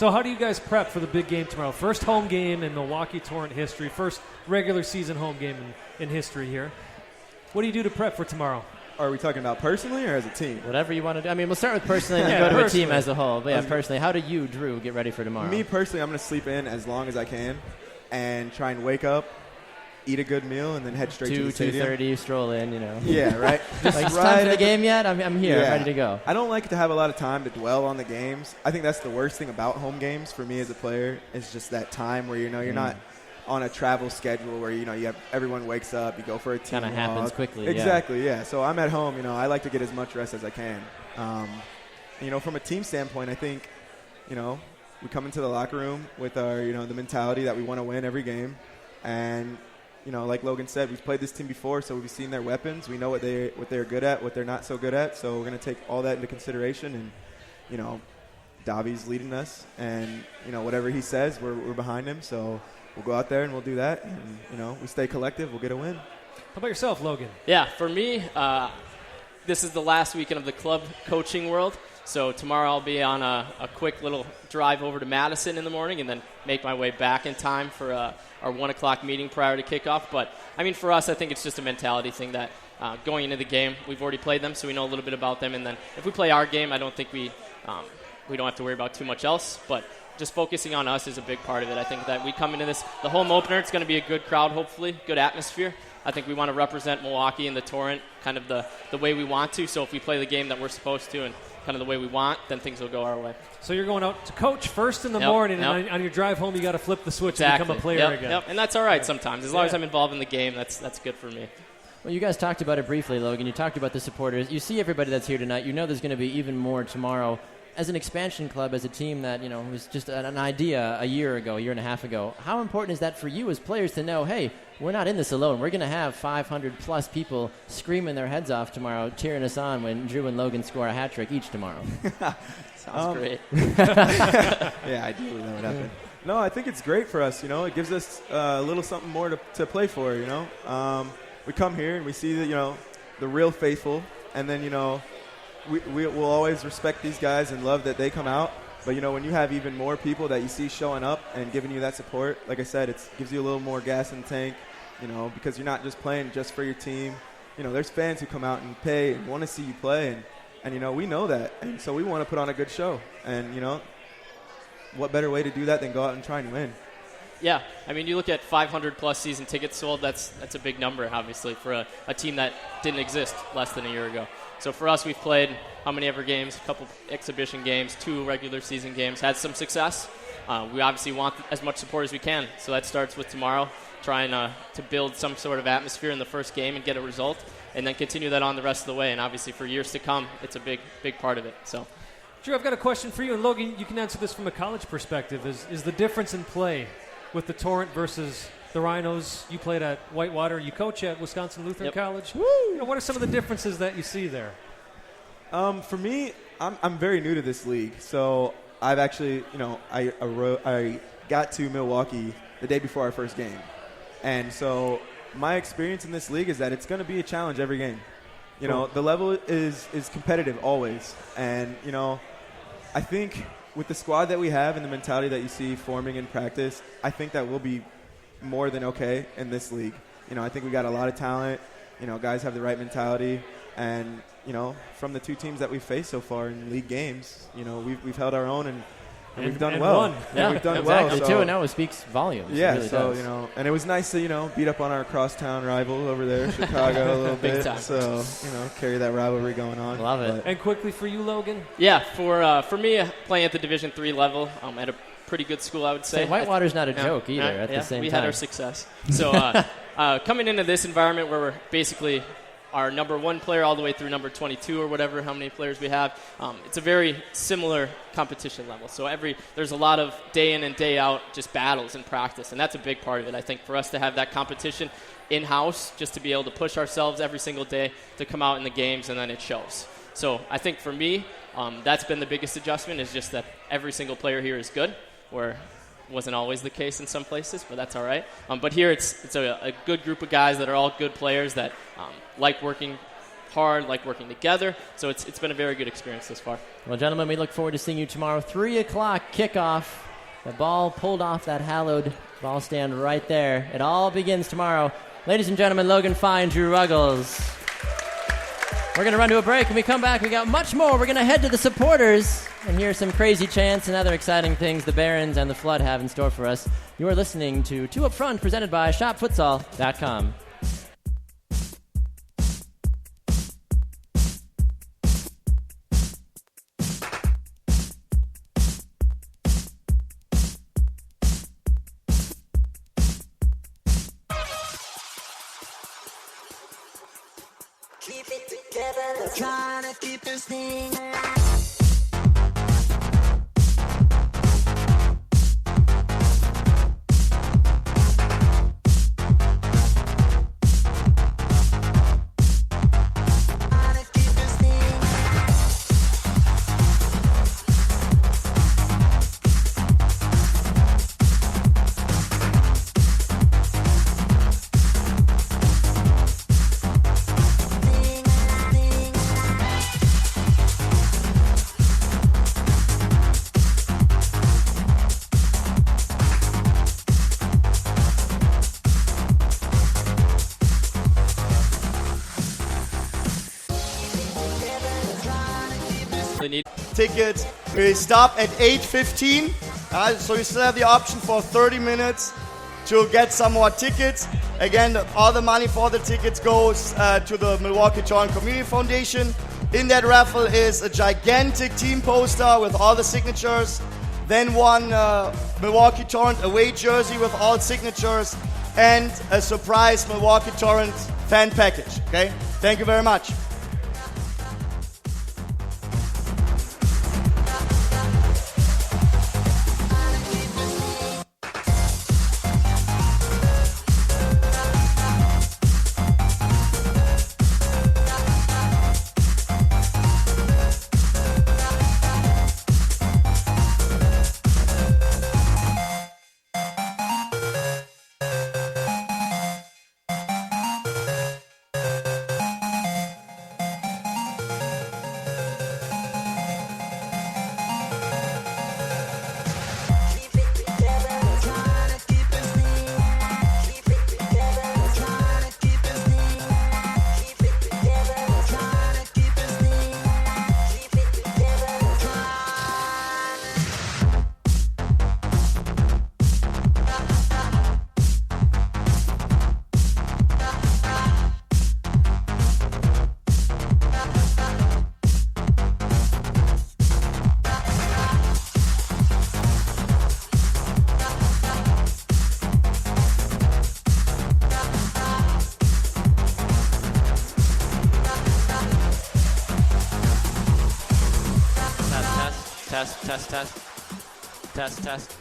how do you guys prep for the big game tomorrow? First home game in Milwaukee Torrent history. First regular season home game in history here. What do you do to prep for tomorrow? Are we talking about personally or as a team? Whatever you want to do. I mean, we'll start with personally and then go to a team as a whole. But personally, how do you, Drew, get ready for tomorrow? Me personally, I'm going to sleep in as long as I can and try and wake up, eat a good meal, and then head straight to the stadium. 2:30, stroll in, Yeah, right. Just like, it's time for the game yet? I'm here, ready to go. I don't like to have a lot of time to dwell on the games. I think that's the worst thing about home games for me as a player is just that time where, you're not on a travel schedule where, you have everyone wakes up, you go for a team walk. Kind of happens quickly. Exactly, yeah. So I'm at home, I like to get as much rest as I can. From a team standpoint, I think, we come into the locker room with our, the mentality that we want to win every game. And, like Logan said, we've played this team before, so we've seen their weapons. We know what they're good at, what they're not so good at. So we're going to take all that into consideration. And, Davi's leading us. And, whatever he says, we're behind him. So we'll go out there and we'll do that. And, we stay collective. We'll get a win. How about yourself, Logan? Yeah, for me, this is the last weekend of the club coaching world. So tomorrow I'll be on a quick little drive over to Madison in the morning and then make my way back in time for our 1 o'clock meeting prior to kickoff. But, I mean, for us, I think it's just a mentality thing that going into the game, we've already played them, so we know a little bit about them. And then if we play our game, I don't think we don't have to worry about too much else. But just focusing on us is a big part of it. I think that we come into this, the home opener, it's going to be a good crowd, hopefully, good atmosphere. I think we want to represent Milwaukee and the Torrent kind of the way we want to. So if we play the game that we're supposed to and kind of the way we want, then things will go our way. So you're going out to coach first in the morning, and on your drive home, you got to flip the switch and become a player again. Yep, and that's all right sometimes. As long as I'm involved in the game, that's good for me. Well, you guys talked about it briefly, Logan. You talked about the supporters. You see everybody that's here tonight. You know there's going to be even more tomorrow. As an expansion club, as a team that, was just an idea a year and a half ago, how important is that for you as players to know, hey, we're not in this alone. We're going to have 500-plus people screaming their heads off tomorrow, cheering us on when Drew and Logan score a hat trick each tomorrow? Sounds great. Yeah, I do believe that would happen. No, I think it's great for us. It gives us a little something more to play for, We come here and we see the real faithful, and then, we will always respect these guys and love that they come out. But, when you have even more people that you see showing up and giving you that support, like I said, it gives you a little more gas in the tank, because you're not just playing just for your team. There's fans who come out and pay and want to see you play, and we know that. And so we want to put on a good show. And, what better way to do that than go out and try and win? Yeah, I mean, you look at 500-plus season tickets sold, that's a big number, obviously, for a team that didn't exist less than a year ago. So for us, we've played how many ever games, a couple exhibition games, 2 regular season games, had some success. We obviously want as much support as we can. So that starts with tomorrow, trying to build some sort of atmosphere in the first game and get a result, and then continue that on the rest of the way. And obviously for years to come, it's a big, big part of it. So, Drew, I've got a question for you. And Logan, you can answer this from a college perspective. Is the difference in play with the Torrent versus the Rhinos? You played at Whitewater. You coach at Wisconsin Lutheran College. Woo! What are some of the differences that you see there? For me, I'm very new to this league, so I've actually, I got to Milwaukee the day before our first game, and so my experience in this league is that it's going to be a challenge every game. The level is competitive always, and I think with the squad that we have and the mentality that you see forming in practice, I think that we'll be more than okay in this league. I think we got a lot of talent. Guys have the right mentality, and from the 2 teams that we've faced so far in league games, we've held our own and we've done well. Won. Yeah, we've done exactly. well. So 2-0 speaks volumes. Yeah, it really so does. and it was nice to beat up on our crosstown rival over there, Chicago, a little bit. Time. So carry that rivalry going on. Love it. And quickly for you, Logan. Yeah, for me, playing at the Division III level, at a pretty good school, I would say. So Whitewater's not a joke either. At the same time, we had our success. So coming into this environment where we're basically our number 1 player all the way through number 22 or whatever, how many players we have. It's a very similar competition level. So there's a lot of day in and day out just battles and practice, and that's a big part of it. I think for us to have that competition in-house, just to be able to push ourselves every single day to come out in the games, and then it shows. So I think for me, that's been the biggest adjustment, is just that every single player here is good, where wasn't always the case in some places, but that's all right. But here it's a good group of guys that are all good players that like working hard, like working together. So it's been a very good experience thus far. Well, gentlemen, we look forward to seeing you tomorrow, 3 o'clock kickoff. The ball pulled off that hallowed ball stand right there. It all begins tomorrow. Ladies and gentlemen, Logan Fine, Drew Ruggles. We're going to run to a break. When we come back, we got much more. We're going to head to the supporters and hear some crazy chants and other exciting things the Barons and the Flood have in store for us. You are listening to Two Up Front, presented by ShopFutsal.com. Keep it together, trying to keep this thing alive. Tickets. We stop at 8:15, so you still have the option for 30 minutes to get some more tickets. Again, all the money for the tickets goes to the Milwaukee Torrent Community Foundation. In that raffle is a gigantic team poster with all the signatures, then one Milwaukee Torrent away jersey with all signatures, and a surprise Milwaukee Torrent fan package. Okay, thank you very much. Test.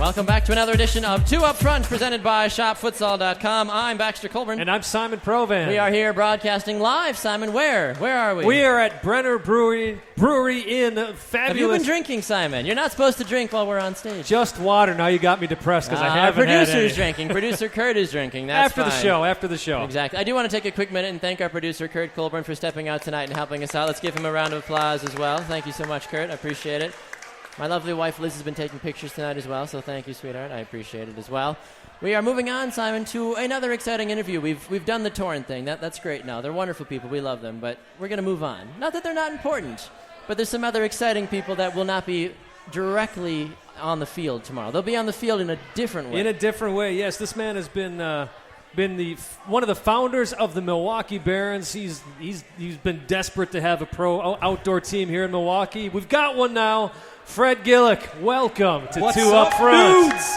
Welcome back to another edition of Two Up Front, presented by ShopFutsal.com. I'm Baxter Colburn. And I'm Simon Provan. We are here broadcasting live. Simon, where? Where are we? We are at Brenner Brewery in fabulous... Have you been drinking, Simon? You're not supposed to drink while we're on stage. Just water. Now you got me depressed because I haven't Our had producer's any. drinking. Producer Kurt is drinking. That's After the show. Exactly. I do want to take a quick minute and thank our producer, Kurt Colburn, for stepping out tonight and helping us out. Let's give him a round of applause as well. Thank you so much, Kurt. I appreciate it. My lovely wife, Liz, has been taking pictures tonight as well, so thank you, sweetheart. I appreciate it as well. We are moving on, Simon, to another exciting interview. We've done the Torrent thing. That's great now. They're wonderful people. We love them, but we're going to move on. Not that they're not important, but there's some other exciting people that will not be directly on the field tomorrow. They'll be on the field in a different way. In a different way, yes. This man has been one of the founders of the Milwaukee Barons. He's been desperate to have a pro outdoor team here in Milwaukee. We've got one now. Fred Gillick, welcome to What's Two up, Up Front. dudes?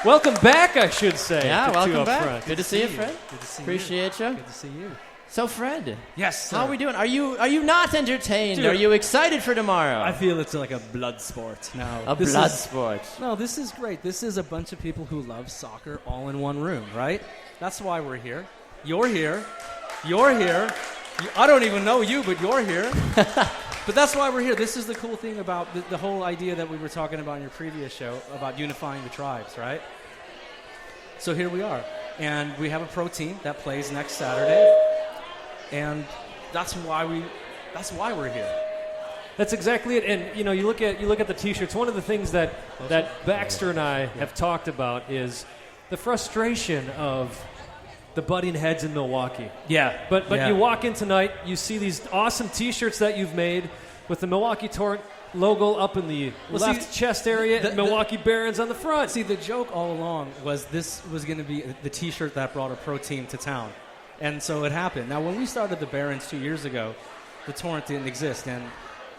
Welcome back, I should say. Yeah, to Two welcome Up back. Front. Good to see you, Fred. Good to see Appreciate you. Good to see you. So, Fred, Yes, sir. how are we doing? Are you not entertained? Dude, Are you excited for tomorrow? I feel it's like a blood sport now. A This blood is- sport. No, this is great. This is a bunch of people who love soccer all in one room, right? That's why we're here. You're here. You're here. I don't even know you, but you're here. But that's why we're here. This is the cool thing about the whole idea that we were talking about in your previous show about unifying the tribes, right? So here we are. And we have a pro team that plays next Saturday. And that's why we're here. That's exactly it. And you look at the T-shirts. One of the things that Baxter and I have talked about is the frustration of the butting heads in Milwaukee. Yeah. But Yeah. you walk in tonight, you see these awesome T-shirts that you've made with the Milwaukee Torrent logo up in the left chest area and Milwaukee Barons on the front. See, the joke all along was this was going to be the T-shirt that brought a pro team to town. And so it happened. Now, when we started the Barons 2 years ago, the Torrent didn't exist. And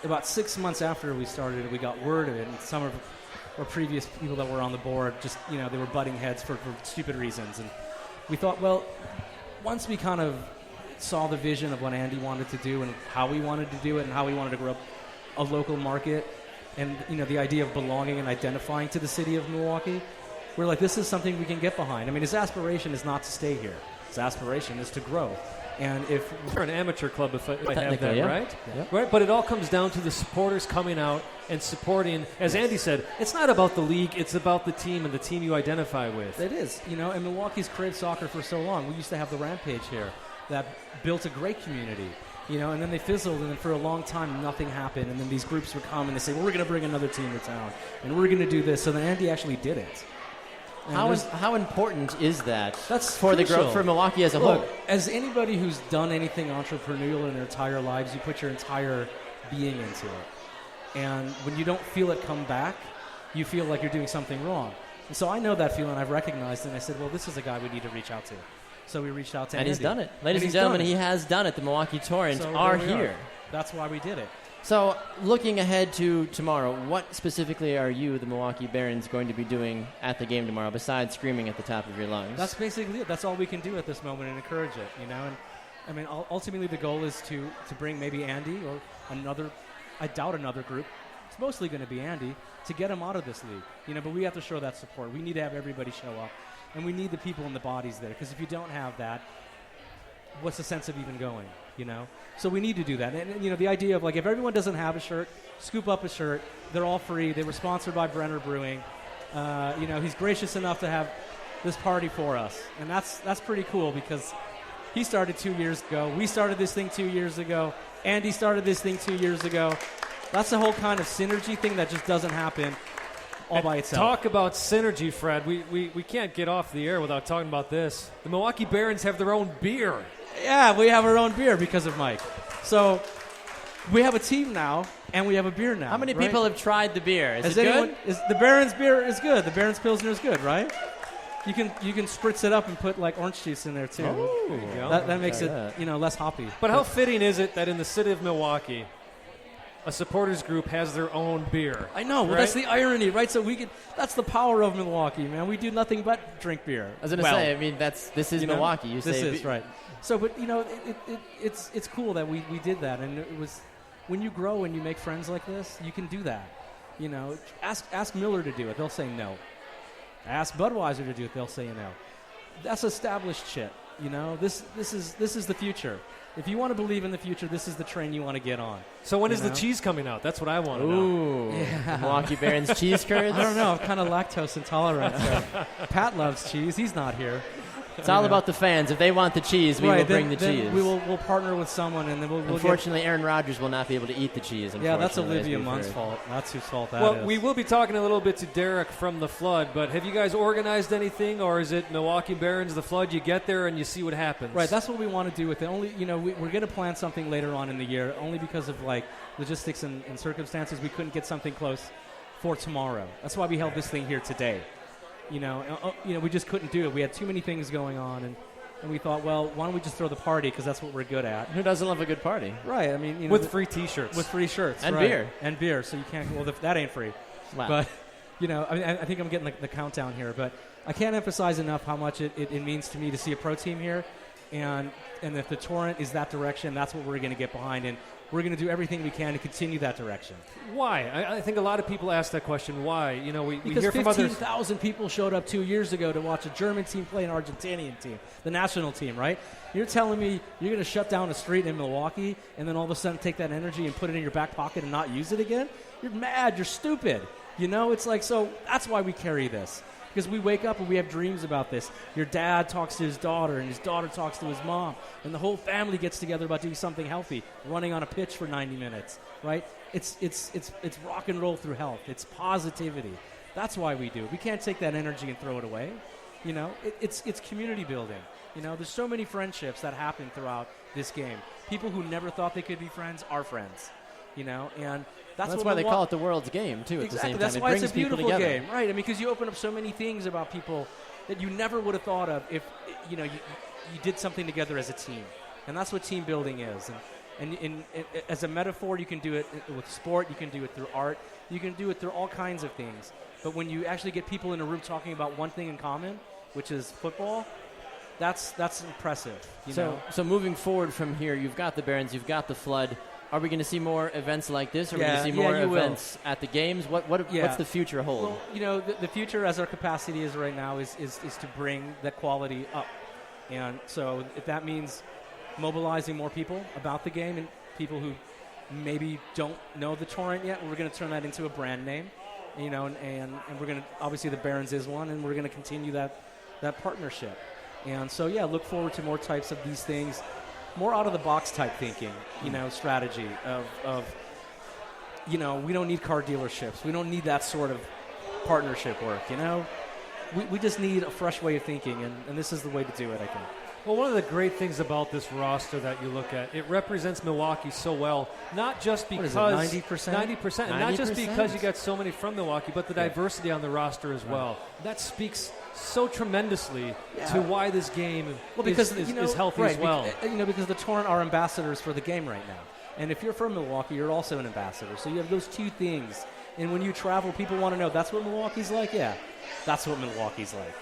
about 6 months after we started it, we got word of it. And some of our previous people that were on the board just, they were butting heads for stupid reasons. And we thought, well, once we kind of saw the vision of what Andy wanted to do and how we wanted to do it and how we wanted to grow up a local market and, the idea of belonging and identifying to the city of Milwaukee, we're like, this is something we can get behind. I mean, his aspiration is not to stay here. His aspiration is to grow. And if we're an amateur club, if I have Technically, that, yeah. right? Yeah. Right, but it all comes down to the supporters coming out and supporting. As Andy said, it's not about the league, it's about the team and the team you identify with. it is, and Milwaukee's created soccer for so long. We used to have the Rampage here that built a great community, and then they fizzled, and then for a long time nothing happened, and then these groups would come and they say, well, we're going to bring another team to town, and we're going to do this. So then Andy actually did it. And How important is that? That's for the crucial. growth for Milwaukee as a Look, whole. as anybody who's done anything entrepreneurial in their entire lives, you put your entire being into it. And when you don't feel it come back, you feel like you're doing something wrong. And so I know that feeling. I've recognized it, and I said, well, this is a guy we need to reach out to. So we reached out to And Andy. he's done it. Ladies and he's gentlemen, done it. he has done it. The Milwaukee Torrent So are there we here. That's why we did it. So, looking ahead to tomorrow, what specifically are you, the Milwaukee Barons, going to be doing at the game tomorrow, besides screaming at the top of your lungs? That's basically it. That's all we can do at this moment and encourage it, And I mean, ultimately the goal is to bring maybe Andy or another, I doubt another group. It's mostly going to be Andy to get him out of this league, But we have to show that support. We need to have everybody show up, and we need the people and the bodies there. Because if you don't have that, what's the sense of even going? So we need to do that. And the idea of like if everyone doesn't have a shirt, scoop up a shirt. They're all free. They were sponsored by Brenner Brewing. He's gracious enough to have this party for us, and that's pretty cool because he started 2 years ago. We started this thing 2 years ago. Andy started this thing 2 years ago. That's the whole kind of synergy thing that just doesn't happen all by itself. Talk about synergy, Fred. We can't get off the air without talking about this. The Milwaukee Barons have their own beer. Yeah, we have our own beer because of Mike. So we have a team now, and we have a beer now. How many right? people have tried the beer? Is Has it anyone, good? The Barons beer is good. The Barons Pilsner is good, right? You can spritz it up and put like orange juice in there too. Oh, there you go. That makes Try it that. less hoppy. But how fitting is it that in the city of Milwaukee, a supporters group has their own beer? I know. Well, right? that's the irony, right? So that's the power of Milwaukee, man. We do nothing but drink beer. I was going to say, I mean, this is Milwaukee. You This say is right. So, but it's cool that we did that, and it was when you grow and you make friends like this, you can do that. You know, ask Miller to do it. They'll say no. Ask Budweiser to do it. They'll say no. That's established shit. You know, this is the future. If you want to believe in the future, this is the train you want to get on. So when is the cheese coming out? That's what I want to know. Ooh. Yeah. Milwaukee Barons cheese curds? I don't know. I'm kind of lactose intolerant. So. Pat loves cheese. He's not here. It's all about the fans. If they want the cheese, we will bring the cheese. We'll partner with someone, and then we'll Unfortunately, Aaron Rodgers will not be able to eat the cheese. Yeah, that's Olivia Munn's fault. That's whose fault that is. Well, we will be talking a little bit to Derek from the Flood, but have you guys organized anything, or is it Milwaukee Barons, the Flood, you get there and you see what happens? Right, that's what we want to do with it. Only, you know, we're going to plan something later on in the year, only because of, like, logistics and circumstances. We couldn't get something close for tomorrow. That's why we held this thing here today. You know, we just couldn't do it. We had too many things going on, and we thought, well, why don't we just throw the party, because that's what we're good at. Who doesn't love a good party? Right. I mean, you know, with free T-shirts. With free shirts. And right. beer. And beer, so you can't, well, that ain't free. Wow. But, you know, I mean, I think I'm getting the countdown here, but I can't emphasize enough how much it means to me to see a pro team here, and if the Torrent is that direction, that's what we're going to get behind, and we're going to do everything we can to continue that direction. Why? I think a lot of people ask that question. Why? You know, we because hear from others. 15,000 people showed up 2 years ago to watch a German team play an Argentinian team, the national team, right? You're telling me you're going to shut down a street in Milwaukee and then all of a sudden take that energy and put it in your back pocket and not use it again? You're mad. You're stupid. You know, it's like, so that's why we carry this. Because we wake up and we have dreams about this. Your dad talks to his daughter, and his daughter talks to his mom, and the whole family gets together about doing something healthy, running on a pitch for 90 minutes, right? It's rock and roll through health. It's positivity. That's why we do it. We can't take that energy and throw it away. You know, it's community building. You know, there's so many friendships that happen throughout this game. People who never thought they could be friends are friends. You know, and that's why they call it the world's game, too, at the same time. That's why it's a beautiful game. Right, I mean, because you open up so many things about people that you never would have thought of if, you know, you did something together as a team. And that's what team building is. And as a metaphor, you can do it with sport, you can do it through art, you can do it through all kinds of things. But when you actually get people in a room talking about one thing in common, which is football, that's impressive. So moving forward from here, you've got the Barons, you've got the Flood. Are we going to see more events like this? Are we going to see more events at the games? What's the future hold? Well, you know, the future, as our capacity is right now, is to bring that quality up. And so if that means mobilizing more people about the game and people who maybe don't know the Torrent yet, we're going to turn that into a brand name. You know, and we're going to, obviously the Barons is one, and we're going to continue that partnership. And so, yeah, look forward to more types of these things. More out-of-the-box type thinking, you know, strategy of, you know, we don't need car dealerships. We don't need that sort of partnership work, you know. We just need a fresh way of thinking, and this is the way to do it, I think. Well, one of the great things about this roster that you look at, it represents Milwaukee so well, not just because... 90%? 90%. And not just because you got so many from Milwaukee, but the diversity on the roster as well. That speaks so tremendously to why this game is healthy as well. Because the Torrent are ambassadors for the game right now. And if you're from Milwaukee, you're also an ambassador. So you have those two things. And when you travel, people want to know, that's what Milwaukee's like? Yeah, that's what Milwaukee's like.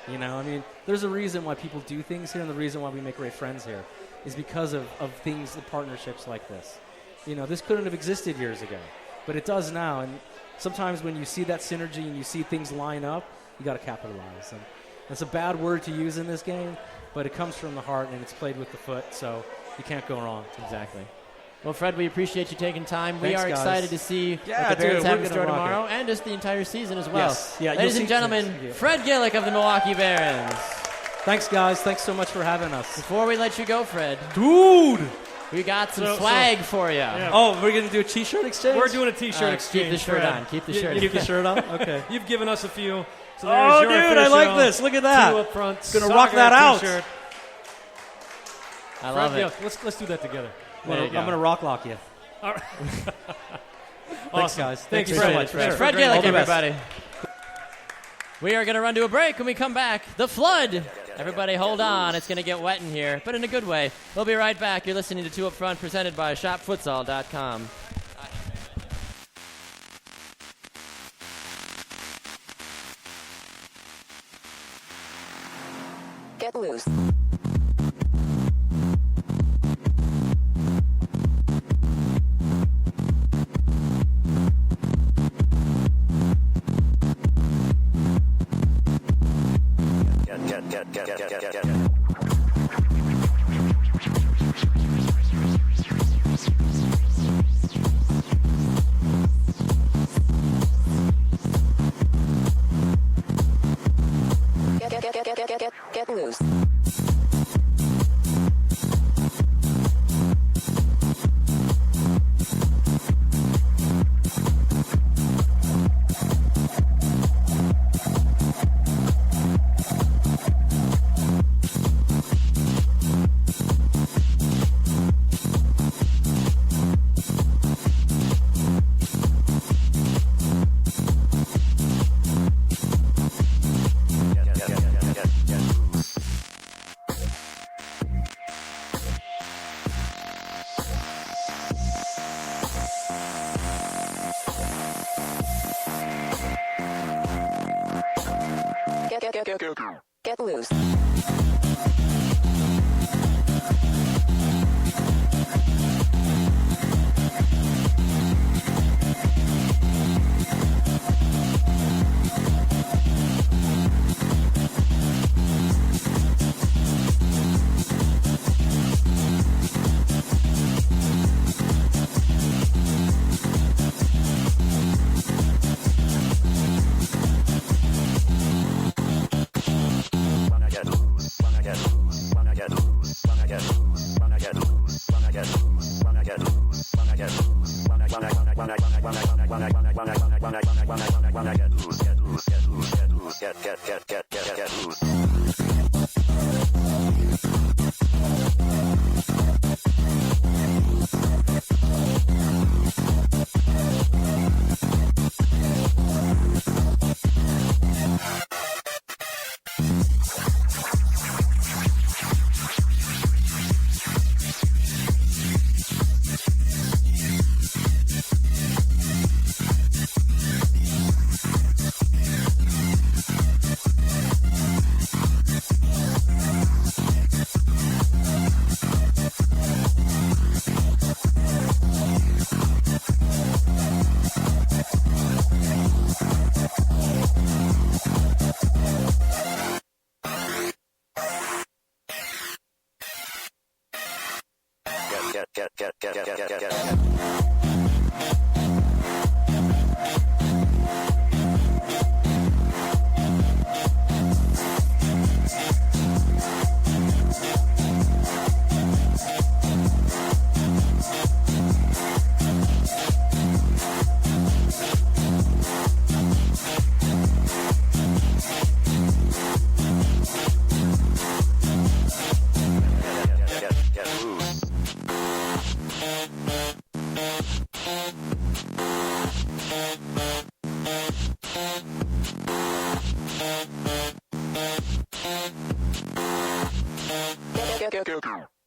You know, I mean, there's a reason why people do things here, and the reason why we make great friends here is because of things, the partnerships like this. You know, this couldn't have existed years ago, but it does now. And sometimes when you see that synergy and you see things line up, you got to capitalize. And that's a bad word to use in this game, but it comes from the heart and it's played with the foot, so you can't go wrong. Exactly. Well, Fred, we appreciate you taking time. Thanks, we are guys. excited to see what the Barons have in store tomorrow and just the entire season as well. Yes. Yeah, ladies and gentlemen, Fred Gillick of the Milwaukee Barons. Thanks, guys. Thanks so much for having us. Before we let you go, Fred. Dude! We got some swag for you. Yeah. Oh, we're going to do a T-shirt exchange? We're doing a T-shirt exchange. Keep the shirt on. Keep the shirt on. Keep the shirt on? Okay. You've given us a few. So there's your dude, I like this. Look at that. Two up front. Going to rock that out. T-shirt. I love it. Let's do that together. I'm going to rock lock you. All right. Thanks, guys. Thanks Thank you so much. Fred Gillick, everybody. We are going to run to a break. When we come back, the Flood. Everybody hold on. It's going to get wet in here, but in a good way. We'll be right back. You're listening to Two Up Front, presented by ShopFutsal.com. Get loose. Get loose. Get loose.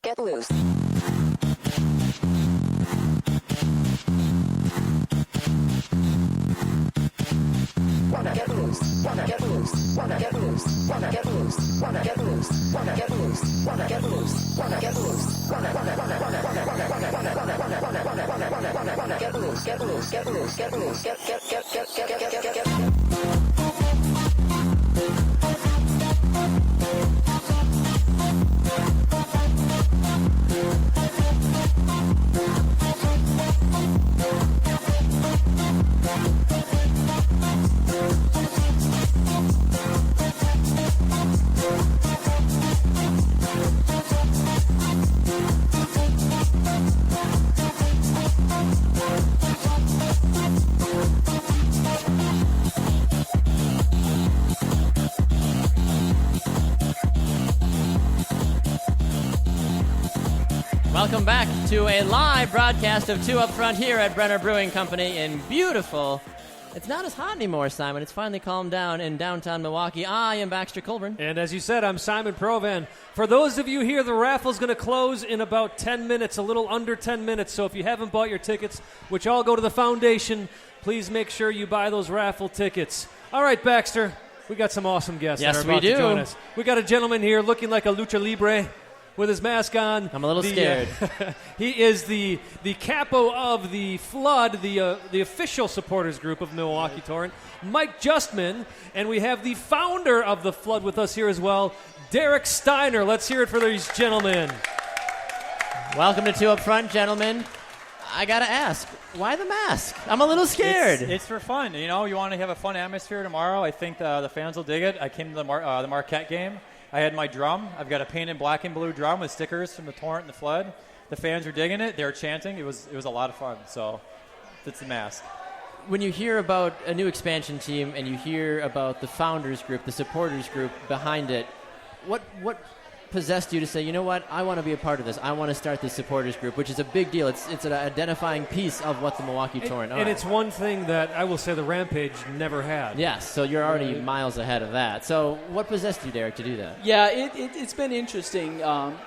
Get loose. Wanna get loose, wanna get loose, wanna get loose, wanna get loose, wanna get loose, wanna get loose, wanna get loose, wanna get loose, wanna get loose, get loose, get loose, get loose, get. Welcome back to a live broadcast of Two Up Front here at Brenner Brewing Company in beautiful. It's not as hot anymore, Simon. It's finally calmed down in downtown Milwaukee. I am Baxter Colburn. And as you said, I'm Simon Provan. For those of you here, the raffle's going to close in about 10 minutes, a little under 10 minutes. So if you haven't bought your tickets, which all go to the foundation, please make sure you buy those raffle tickets. All right, Baxter, we got some awesome guests that are about to join us. We got a gentleman here looking like a lucha libre. with his mask on. I'm a little scared. He is the capo of the Flood, the official supporters group of Milwaukee Torrent, Mike Justman, and we have the founder of the Flood with us here as well, Derek Steiner. Let's hear it for these gentlemen. Welcome to Two Up Front, gentlemen. I got to ask, why the mask? I'm a little scared. It's for fun. You know, you want to have a fun atmosphere tomorrow. I think the fans will dig it. I came to the Marquette game. I had my drum. I've got a painted black and blue drum with stickers from the Torrent and the Flood. The fans were digging it. They were chanting. It was a lot of fun. So that's the mask. When you hear about a new expansion team and you hear about the founders group, the supporters group behind it, what possessed you to say, you know what, I want to be a part of this. I want to start this supporters group, which is a big deal. It's an identifying piece of what the Milwaukee Torrent are. And it's one thing that I will say the Rampage never had. Yes, so you're already miles ahead of that. So what possessed you, Derek, to do that? Yeah, it's been interesting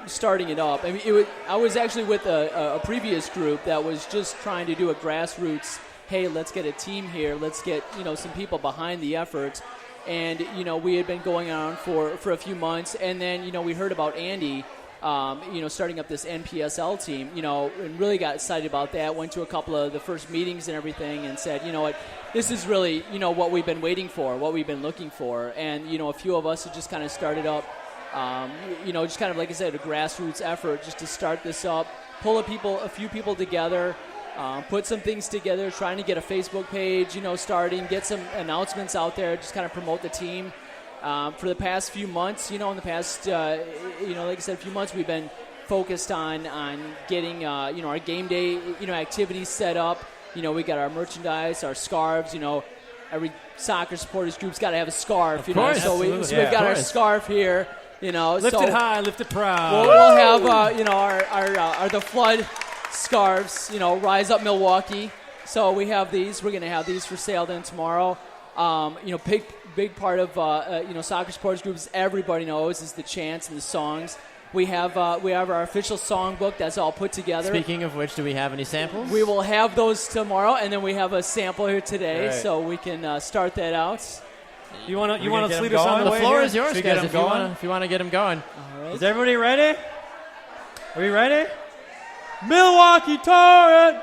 starting it up. I mean, I was actually with a previous group that was just trying to do a grassroots, hey, let's get a team here. Let's get, some people behind the effort. And, we had been going on for a few months. And then, we heard about Andy, starting up this NPSL team, and really got excited about that. Went to a couple of the first meetings and everything and said, you know what, this is really, what we've been waiting for, what we've been looking for. And, a few of us have just kind of started up, just kind of, like I said, a grassroots effort just to start this up, pull a few people together. Put some things together, trying to get a Facebook page, starting, get some announcements out there, just kind of promote the team. For the past few months, in the past, like I said, a few months, we've been focused on getting, our game day, activities set up. We got our merchandise, our scarves, every soccer supporters group's got to have a scarf, course, so we've got our scarf here, Lift it high, lift it proud. We'll have, our the Flood scarves, Rise Up Milwaukee. So we have these. We're going to have these for sale then tomorrow. Big part of soccer supporters groups everybody knows is the chants and the songs. We have our official songbook that's all put together. Speaking of which, do we have any samples? We will have those tomorrow, and then we have a sample here today, right. So we can start that out. You want to lead us going? on the The way floor here? is yours, Should we get guys, them if you want to get them going. All right. Is everybody ready? Are we ready? Milwaukee Torrent!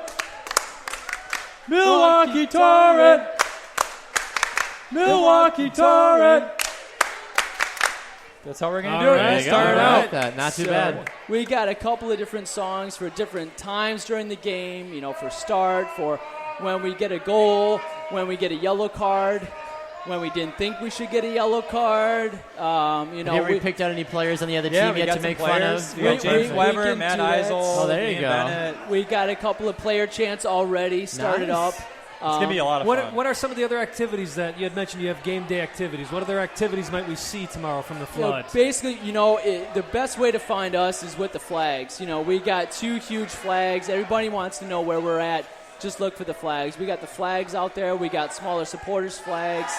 Milwaukee Torrent! Milwaukee Torrent! That's how we're going to do right, it. there you go. Start All out. right. Not too So bad. We got a couple of different songs for different times during the game, for start, for when we get a goal, when we get a yellow card, when we didn't think we should get a yellow card. Have you ever picked out any players on the other Yeah, team we yet got to some make fun players. of? We got We James can Weber, do Matt that. Eisel, Oh, there you Ian go. Bennett. We got a couple of player chants already started Nice. up. It's going to be a lot of fun. What are some of the other activities that you had mentioned? You have game day activities. What other activities might we see tomorrow from the Flood? Basically, the best way to find us is with the flags. We got 2 huge flags. Everybody wants to know where we're at. Just look for the flags. We got the flags out there. We got smaller supporters flags.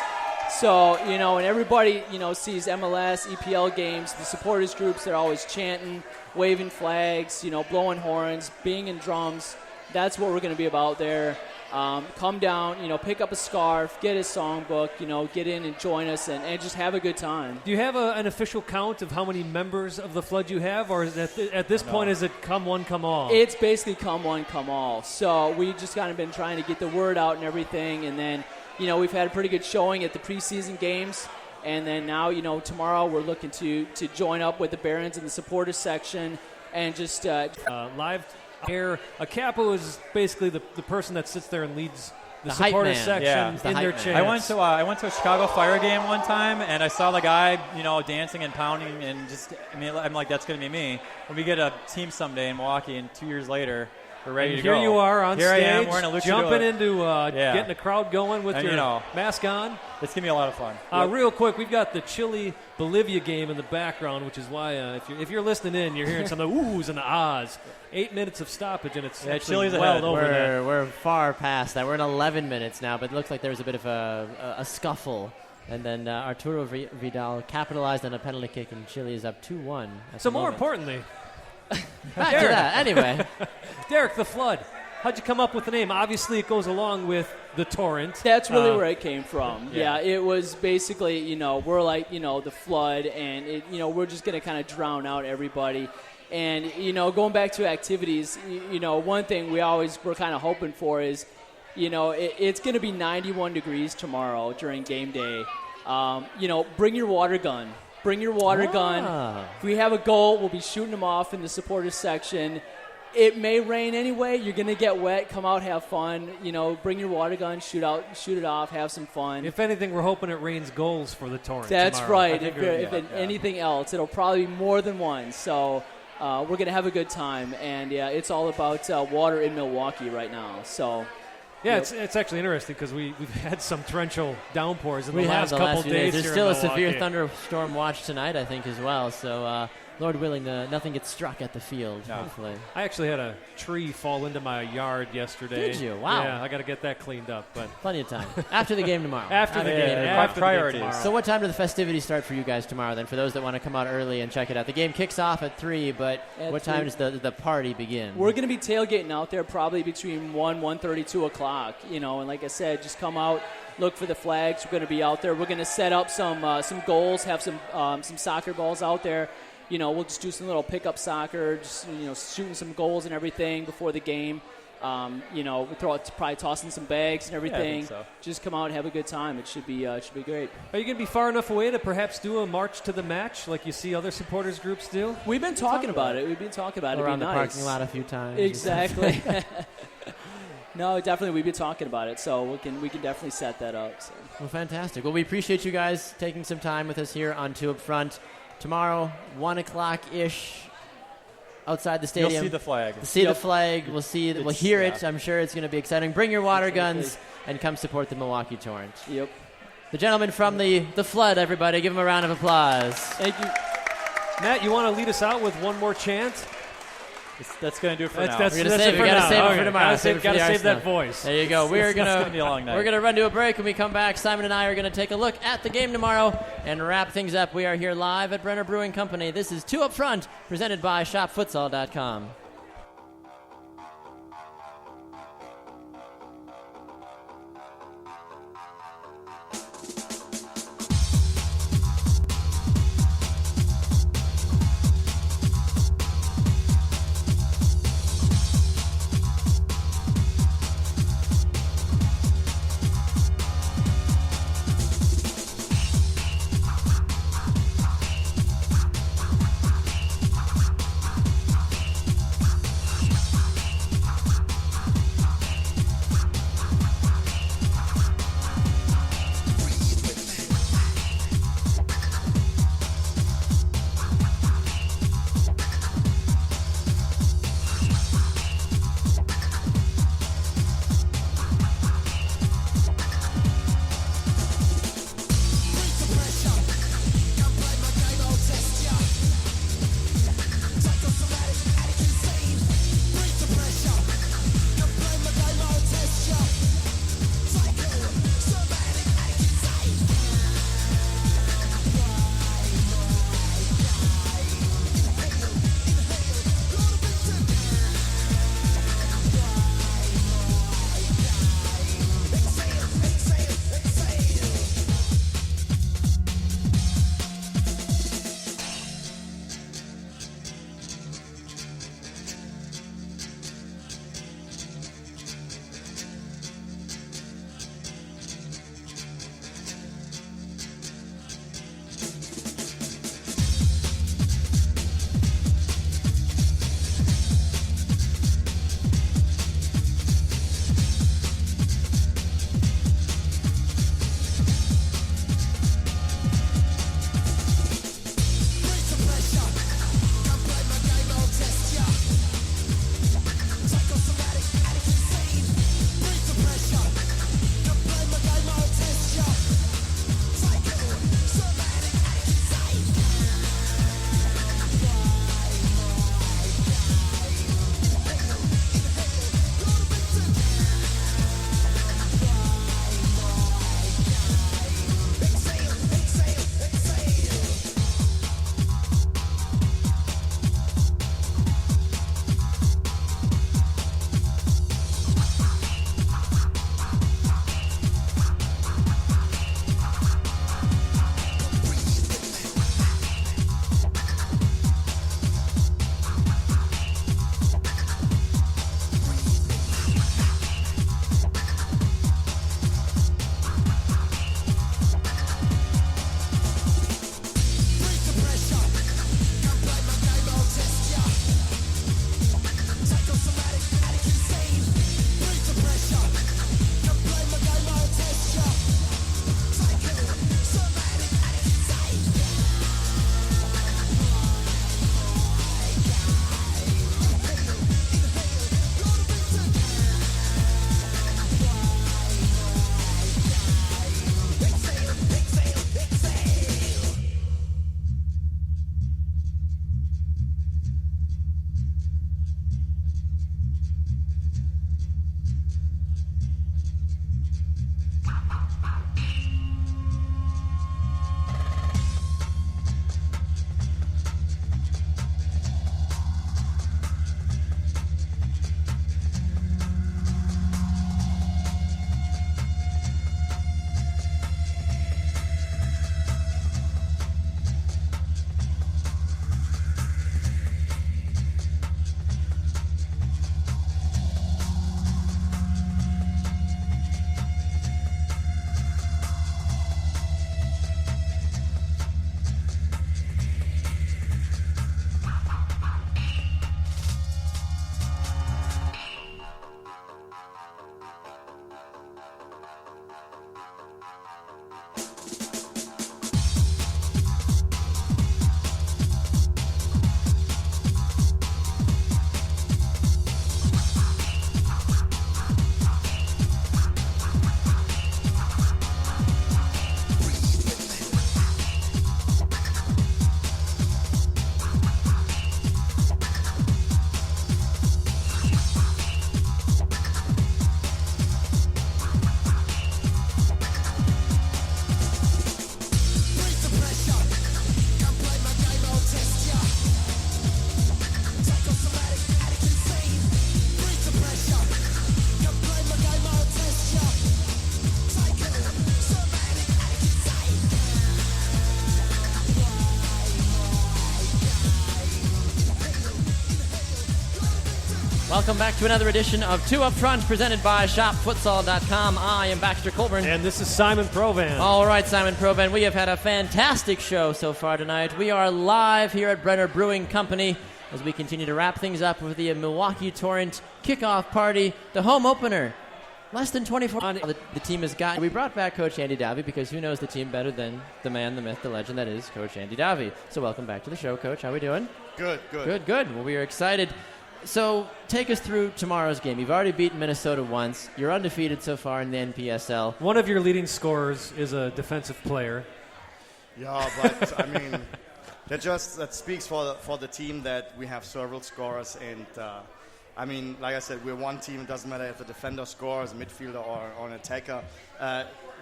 So, and everybody, sees MLS, EPL games, the supporters groups, they're always chanting, waving flags, blowing horns, banging drums. That's what we're going to be about there. Come down, pick up a scarf, get a songbook, get in and join us and just have a good time. Do you have an official count of how many members of the Flood you have, or is it at this point is it come one, come all? It's basically come one, come all. So we just kind of been trying to get the word out and everything, and then, we've had a pretty good showing at the preseason games, and then now, tomorrow we're looking to join up with the Barons in the supporters section and just live here. A capo is basically the person that sits there and leads the hype supporters man. section Yeah. He's the in hype their man. chants. I went to a Chicago Fire game one time, and I saw the guy, dancing and pounding, and I'm like, that's going to be me. When we get a team someday in Milwaukee, and 2 years later, we're ready And to go. here you are on here stage, I am wearing a luchador. jumping into Yeah. getting the crowd going with And, your mask on. It's going to be a lot of fun. Real quick, we've got the Chile-Bolivia game in the background, which is why if you're listening in, you're hearing some of the oohs and the ahs. 8 minutes of stoppage, and it's actually Chile's well ahead. over that. We're far past that. We're in 11 minutes now, but it looks like there was a bit of a scuffle. And then Arturo Vidal capitalized on a penalty kick, and Chile is up 2-1. So more importantly, back to that. Anyway, Derek, the Flood. How'd you come up with the name? Obviously, it goes along with the Torrent. That's really where it came from. yeah. Yeah, it was basically, we're like, the Flood, and we're just going to kind of drown out everybody. And, going back to activities, one thing we're kind of hoping for is, it's going to be 91 degrees tomorrow during game day. Bring your water gun. Bring your water gun. If we have a goal, we'll be shooting them off in the supporters section. It may rain anyway. You're going to get wet. Come out, have fun. Bring your water gun, shoot it off, have some fun. If anything, we're hoping it rains goals for the Torrent That's tomorrow. right. If anything else, it'll probably be more than one. So we're going to have a good time. And, it's all about water in Milwaukee right now. So... Yeah, it's actually interesting because we've had some torrential downpours in the We last have the couple last few days. There's here still in a severe Milwaukee. thunderstorm watch tonight, I think, as well. So, Lord willing, nothing gets struck at the field, hopefully. I actually had a tree fall into my yard yesterday. Did you? Wow. Yeah, I got to get that cleaned up. But Plenty of time. After the game tomorrow. After the game priorities. tomorrow. So what time do the festivities start for you guys tomorrow, then, for those that want to come out early and check it out? The game kicks off at 3, but At what time 3. does the party begin? We're going to be tailgating out there probably between 1:30, 2 o'clock. And like I said, just come out, look for the flags. We're going to be out there. We're going to set up some goals, have some soccer balls out there. We'll just do some little pickup soccer, just shooting some goals and everything before the game. We'll probably tossing some bags and everything. so. Just come out and have a good time. It should be great. Are you going to be far enough away to perhaps do a march to the match like you see other supporters groups do? We've been talking about it. It'd around be the nice. parking lot a few times. Exactly. No, definitely. We've been talking about it, so we can definitely set that up. So. Well, fantastic. Well, we appreciate you guys taking some time with us here on Two Up Front. Tomorrow, 1 o'clock-ish, outside the stadium. You'll see the flag. The flag. We'll see. We'll hear it. I'm sure it's going to be exciting. Bring your water guns and come support the Milwaukee Torrent. Yep. The gentleman from the Flood, everybody. Give him a round of applause. Thank you. Matt, you want to lead us out with one more chant? That's going to do it for now. We're gonna save it. We gotta save it for tomorrow. Gotta save that voice. There you go. We're gonna be a long night. We're gonna run to a break. When we come back, Simon and I are gonna take a look at the game tomorrow and wrap things up. We are here live at Brenner Brewing Copany. This is Two Up Front, presented by ShopFutsal.com. Welcome back to another edition of Two Up Front, presented by ShopFutsal.com. I am Baxter Colburn. And this is Simon Provan. All right, Simon Provan, we have had a fantastic show so far tonight. We are live here at Brenner Brewing Copany as we continue to wrap things up with the Milwaukee Torrent Kick-Off Party, the home opener. Less than 24 the team has got. We brought back Coach Andy Davi because who knows the team better than the man, the myth, the legend that is Coach Andy Davi. So welcome back to the show, Coach. How are we doing? Good. Well, we are excited. So take us through tomorrow's game. You've already beaten Minnesota once. You're undefeated so far in the NPSL. One of your leading scorers is a defensive player. Yeah, but I mean, that speaks for the team that we have several scorers, and I mean, like I said, we're one team. It doesn't matter if the defender scores, a midfielder or an attacker.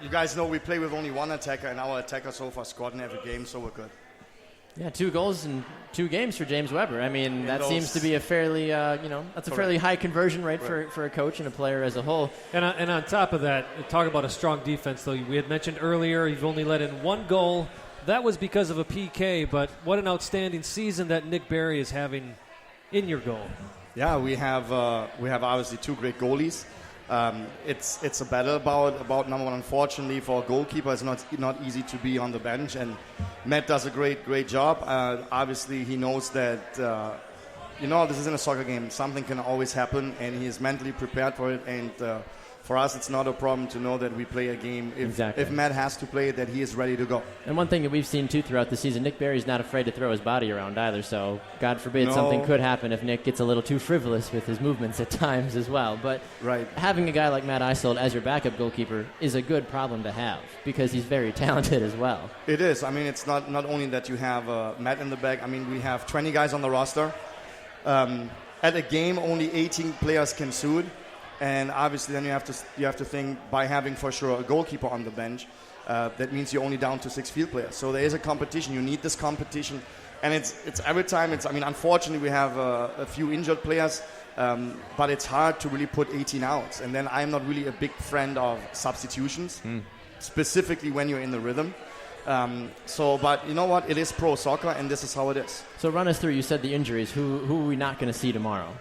You guys know we play with only one attacker, and our attacker so far scored in every game, so we're good. Yeah, 2 goals in 2 games for James Weber. I mean, that seems to be a fairly, that's a fairly high conversion rate for a coach and a player as a whole. And on top of that, talk about a strong defense, though. We had mentioned earlier you've only let in 1 goal. That was because of a PK, but what an outstanding season that Nick Barry is having in your goal. Yeah, we have obviously 2 great goalies. It's a battle about number one. Unfortunately, for a goalkeeper, it's not easy to be on the bench, and Matt does a great job. Obviously, he knows that this isn't a soccer game. Something can always happen, and he is mentally prepared for it. And for us, it's not a problem to know that we play a game. If Matt has to play, that he is ready to go. And one thing that we've seen, too, throughout the season, Nick Barry's not afraid to throw his body around either, so God forbid something could happen if Nick gets a little too frivolous with his movements at times as well. But having a guy like Matt Isold as your backup goalkeeper is a good problem to have because he's very talented as well. It is. I mean, it's not only that you have Matt in the back. I mean, we have 20 guys on the roster. At a game, only 18 players can suit. And obviously, then you have to think by having for sure a goalkeeper on the bench. That means you're only down to 6 field players. So there is a competition. You need this competition, and it's every time. Unfortunately, we have a few injured players, but it's hard to really put 18 out. And then I'm not really a big friend of substitutions, specifically when you're in the rhythm. But you know what? It is pro soccer, and this is how it is. So run us through. You said the injuries. Who are we not going to see tomorrow?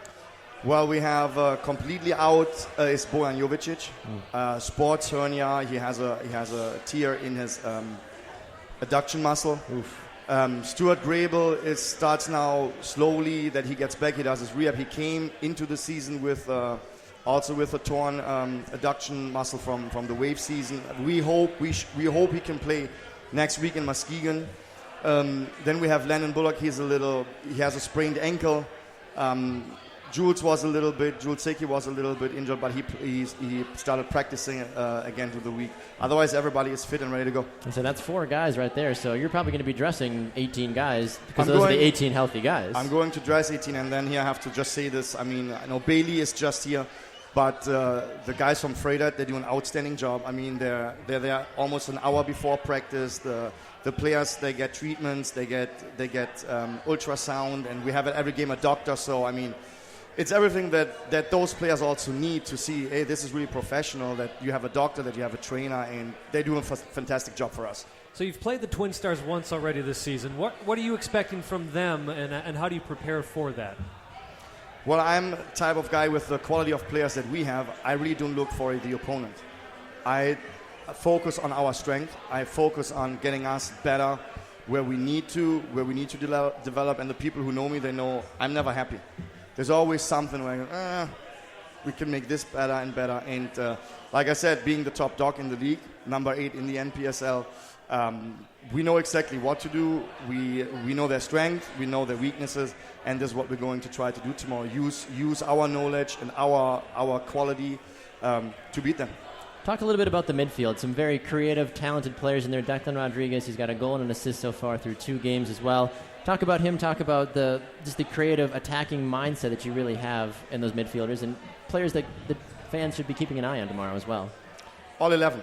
Well, we have completely out is Bojan Jovicic, sports hernia. He has a tear in his adduction muscle. Stuart Grable starts now slowly that he gets back. He does his rehab. He came into the season with also with a torn adduction muscle from the Wave season. We hope he can play next week in Muskegon. Then we have Landon Bullock. He has a sprained ankle. Jules Seki was a little bit injured, but he started practicing again through the week. Otherwise, everybody is fit and ready to go. And so that's 4 guys right there. So you're probably going to be dressing 18 guys because those are the 18 healthy guys. I'm going to dress 18, and then here I have to just say this. I mean, I know Bailey is just here, but the guys from Freidat, they do an outstanding job. I mean, they're there almost an hour before practice. The players, they get treatments, they get ultrasound, and we have at every game a doctor. So I mean, it's everything that those players also need to see, hey, this is really professional, that you have a doctor, that you have a trainer, and they do a fantastic job for us. So you've played the Twin Stars once already this season. What are you expecting from them, and how do you prepare for that? Well, I'm the type of guy with the quality of players that we have. I really don't look for the opponent. I focus on our strength. I focus on getting us better where we need to develop, and the people who know me, they know I'm never happy. There's always something where we can make this better and better. And like I said, being the top dog in the league, number 8 in the NPSL, we know exactly what to do. We know their strength, we know their weaknesses, and this is what we're going to try to do tomorrow. Use our knowledge and our quality to beat them. Talk a little bit about the midfield. Some very creative, talented players in there. Declan Rodriguez, he's got a goal and an assist so far through 2 games as well. Talk about him. Talk about the creative attacking mindset that you really have in those midfielders and players that the fans should be keeping an eye on tomorrow as well. All 11.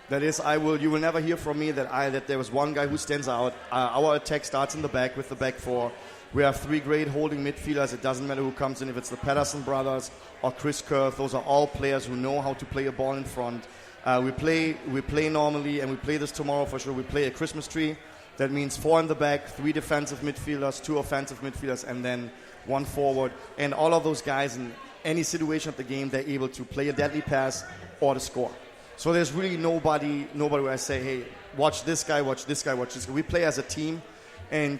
That is, you will never hear from me that there was one guy who stands out. Our attack starts in the back with the back 4. We have 3 great holding midfielders. It doesn't matter who comes in, if it's the Patterson brothers or Chris Kurth. Those are all players who know how to play a ball in front. We play normally, and we play this tomorrow for sure. We play a Christmas tree. That means 4 in the back, 3 defensive midfielders, 2 offensive midfielders, and then 1 forward. And all of those guys in any situation of the game, they're able to play a deadly pass or to score. So there's really nobody where I say, hey, watch this guy, watch this guy, watch this guy. We play as a team, and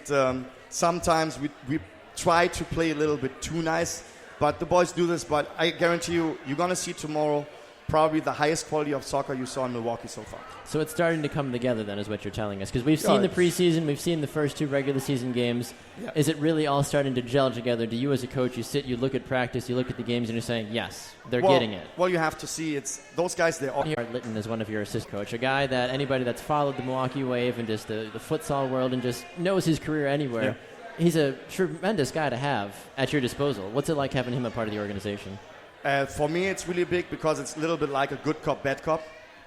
sometimes we try to play a little bit too nice, but the boys do this. But I guarantee you, you're going to see tomorrow probably the highest quality of soccer you saw in Milwaukee so far. So it's starting to come together then, is what you're telling us. Because we've seen the preseason, we've seen the first 2 regular season games. Yeah. Is it really all starting to gel together? Do you as a coach, you sit, you look at practice, you look at the games, and you're saying, yes, they're getting it? Well, you have to see, it's those guys, they're all... Litton is one of your assist coach, a guy that anybody that's followed the Milwaukee Wave and just the futsal world and just knows his career anywhere, Yeah. he's a tremendous guy to have at your disposal. What's it like having him a part of the organization? For me, it's really big because it's a little bit like a good cop, bad cop,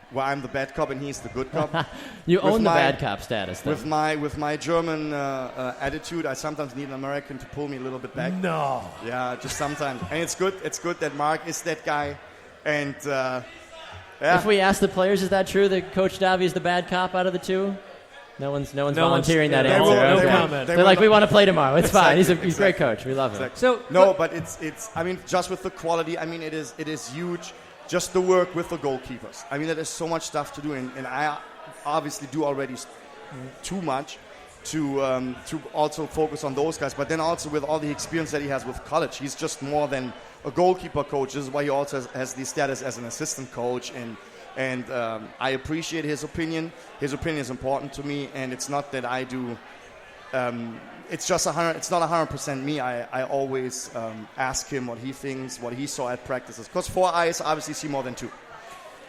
where I'm the bad cop and he's the good cop. You own the bad cop status, then. With my German attitude, I sometimes need an American to pull me a little bit back. No. Yeah, just sometimes. And it's good that Mark is that guy. And, If we ask the players, is that true that Coach Davi is the bad cop out of the 2? No one's volunteering that answer. No comment. They're like, we want to play tomorrow. It's fine. He's a great coach. We love him. So but it's. I mean, just with the quality. I mean, it is huge. Just the work with the goalkeepers. I mean, there is so much stuff to do, and I obviously do already too much to also focus on those guys. But then also with all the experience that he has with college, he's just more than a goalkeeper coach. This is why he also has the status as an assistant coach and I appreciate his opinion. His opinion is important to me, and it's not that I do. It's just it's not 100% me. I always ask him what he thinks, what he saw at practices. Because 4 eyes obviously see more than 2.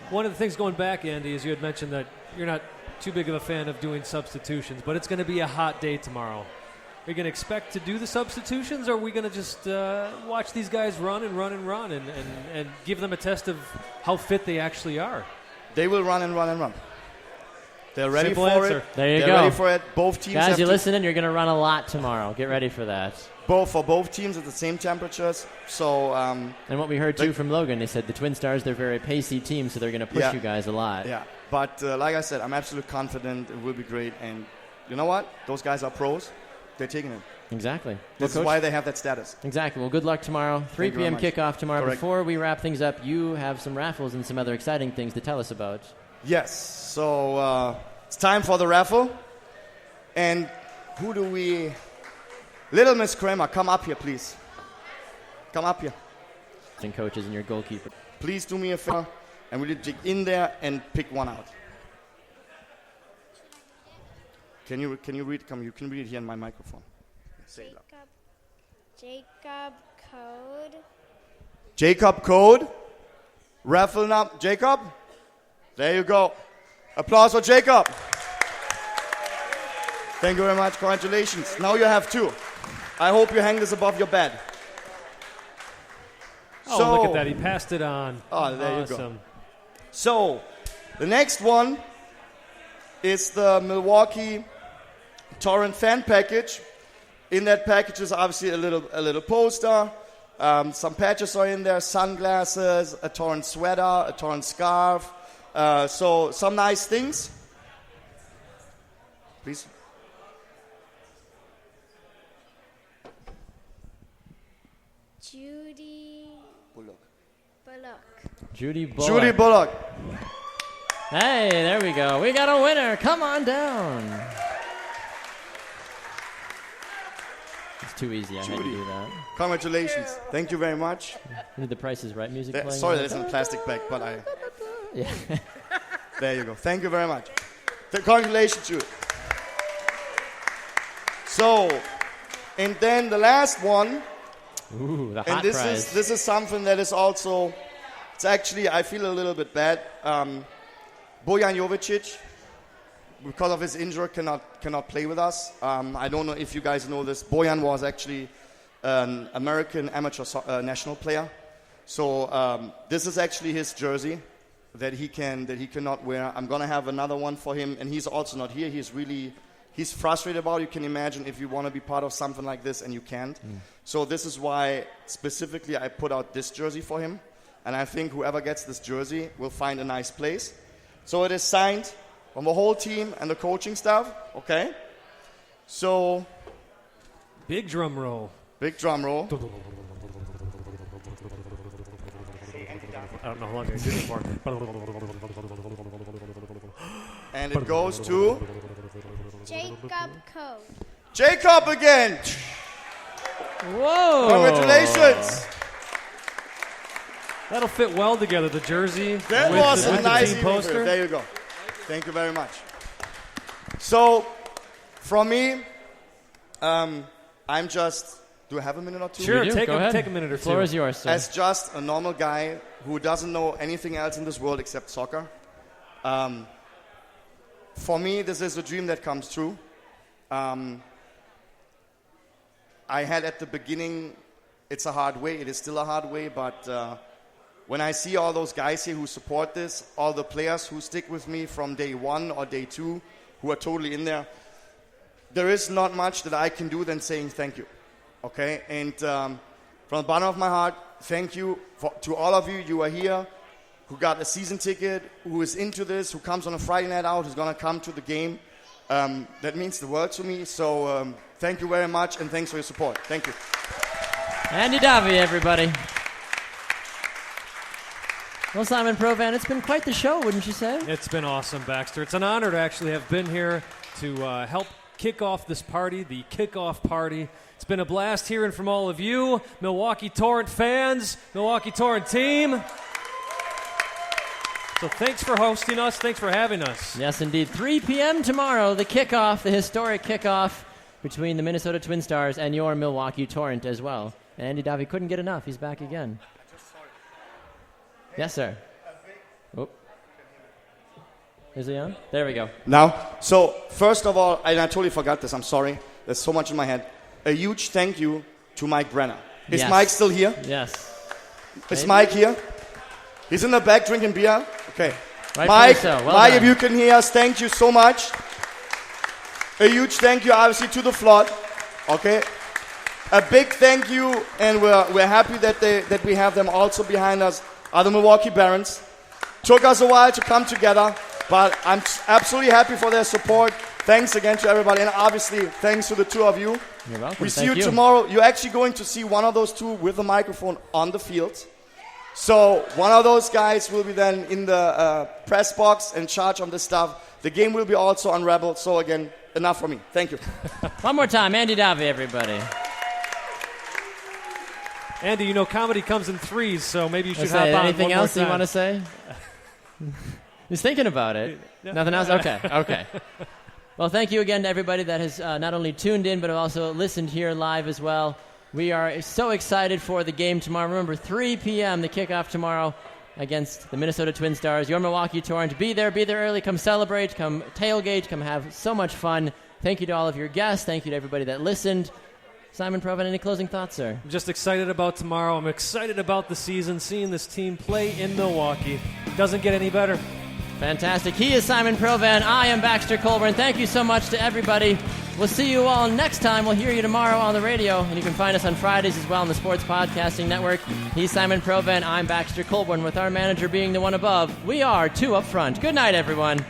One of the things going back, Andy, is you had mentioned that you're not too big of a fan of doing substitutions, but it's going to be a hot day tomorrow. Are you going to expect to do the substitutions, or are we going to just watch these guys run and give them a test of how fit they actually are? They will run and run and run. They're ready Simple for answer. it. There you They're go. ready for it. Both teams Guys, have you to, listening? You're going to run a lot tomorrow. Get ready for that. for both teams at the same temperatures. So and what we heard, too, from Logan, they said the Twin Stars, they're a very pacey team, so they're going to push you guys a lot. Yeah, but like I said, I'm absolutely confident it will be great. And you know what? Those guys are pros. They're taking it. Exactly. This is why they have that status. Exactly. Well, good luck tomorrow. 3 p.m. kickoff tomorrow. Correct. Before we wrap things up, you have some raffles and some other exciting things to tell us about. Yes. So it's time for the raffle. And who do we... Little Miss Kramer, come up here, please. Come up here. Coaches and your goalkeeper. Please do me a favor, and we'll dig in there and pick one out. Can you read? You can read it here in my microphone. Say it loud. Jacob Code. Raffle number. Jacob. There you go. Applause for Jacob. Thank you very much. Congratulations. Now you have 2. I hope you hang this above your bed. Oh, so, look at that. He passed it on. Oh, there awesome. you go. So, the next one is the Milwaukee Torrent fan package. In that package is obviously a little poster. Some patches are in there, sunglasses, a Torrent sweater, a Torrent scarf. So, some nice things. Please. Judy Bullock. Judy Bullock. Hey, there we go. We got a winner. Come on down. It's too easy. I had to do that. Congratulations. Thank you very much. Need the Price is Right music playing. Sorry that it's in a plastic bag, but I... Yeah. There you go. Thank you very much. Congratulations, Judy. So, and then the last one... Ooh, the hot and this prize. this is something that is also, it's actually, I feel a little bit bad. Bojan Jovicic, because of his injury, cannot play with us. I don't know if you guys know this. Bojan was actually an American amateur national player. So this is actually his jersey that he cannot wear. I'm gonna have another one for him, and he's also not here. He's frustrated about it. You can imagine if you want to be part of something like this and you can't. So this is why specifically I put out this jersey for him. And I think whoever gets this jersey will find a nice place. So it is signed from the whole team and the coaching staff. Okay? So, Big drum roll. big drum roll. I don't know how long I can do this for. And it goes to Jacob Code. Jacob again. Whoa! Congratulations. That'll fit well together, the jersey That with was the, a with nice the team evening for you. poster. There you go. Thank you very much. So, from me, I'm just... Do I have a minute or two? Sure, You do. take Go a ahead. minute or The floor two. is yours, sir. As just a normal guy who doesn't know anything else in this world except soccer, for me, this is a dream that comes true. I had at the beginning, it's a hard way. It is still a hard way, but when I see all those guys here who support this, all the players who stick with me from day one or day two, who are totally in there is not much that I can do than saying thank you. Okay? And from the bottom of my heart, thank you to all of you. You are here, who got a season ticket, who is into this, who comes on a Friday night out, who's going to come to the game. That means the world to me. So thank you very much, and thanks for your support. Thank you. Andy Davi, everybody. Well, Simon Provan, it's been quite the show, wouldn't you say? It's been awesome, Baxter. It's an honor to actually have been here to help kick off this party, the kickoff party. It's been a blast hearing from all of you, Milwaukee Torrent fans, Milwaukee Torrent team. So thanks for hosting us. Thanks for having us. Yes, indeed. 3 p.m. tomorrow, the kickoff, the historic kickoff between the Minnesota Twin Stars and your Milwaukee Torrent as well. And Andy Davi couldn't get enough. He's back again. Yes, sir. Oh. Is he on? There we go. Now, so first of all, and I totally forgot this, I'm sorry. There's so much in my head. A huge thank you to Mike Brenner. Is Yes. Mike still here? Yes. Is Maybe. Mike here? He's in the back drinking beer? Okay. Rightfully Mike, so. Well Mike, done. if you can hear us, thank you so much. A huge thank you, obviously, to the flood. Okay. A big thank you, and we're happy that we have them also behind us, are the Milwaukee Barons. Took us a while to come together, but I'm absolutely happy for their support. Thanks again to everybody, and obviously, thanks to the two of you. You're welcome. We see Thank you tomorrow. You're actually going to see one of those two with a microphone on the field. So one of those guys will be then in the press box in charge of this stuff. The game will be also on Rebel. So again, enough for me. Thank you. One more time, Andy Davi, everybody. Andy, you know comedy comes in threes, so maybe you should Let's hop say, on anything one more else you time. want to say? He's thinking about it. Nothing else? Okay. Well, thank you again to everybody that has not only tuned in, but also listened here live as well. We are so excited for the game tomorrow. Remember, 3 p.m., the kickoff tomorrow against the Minnesota Twin Stars. Your Milwaukee Torrent. Be there early. Come celebrate. Come tailgate. Come have so much fun. Thank you to all of your guests. Thank you to everybody that listened. Simon Provan, any closing thoughts, sir? I'm just excited about tomorrow. I'm excited about the season, seeing this team play in Milwaukee. Doesn't get any better. Fantastic. He is Simon Provan. I am Baxter Colburn. Thank you so much to everybody. We'll see you all next time. We'll hear you tomorrow on the radio, and you can find us on Fridays as well on the Sports Podcasting Network. He's Simon Provan. I'm Baxter Colburn, with our manager being the one above. We are two up front. Good night, everyone.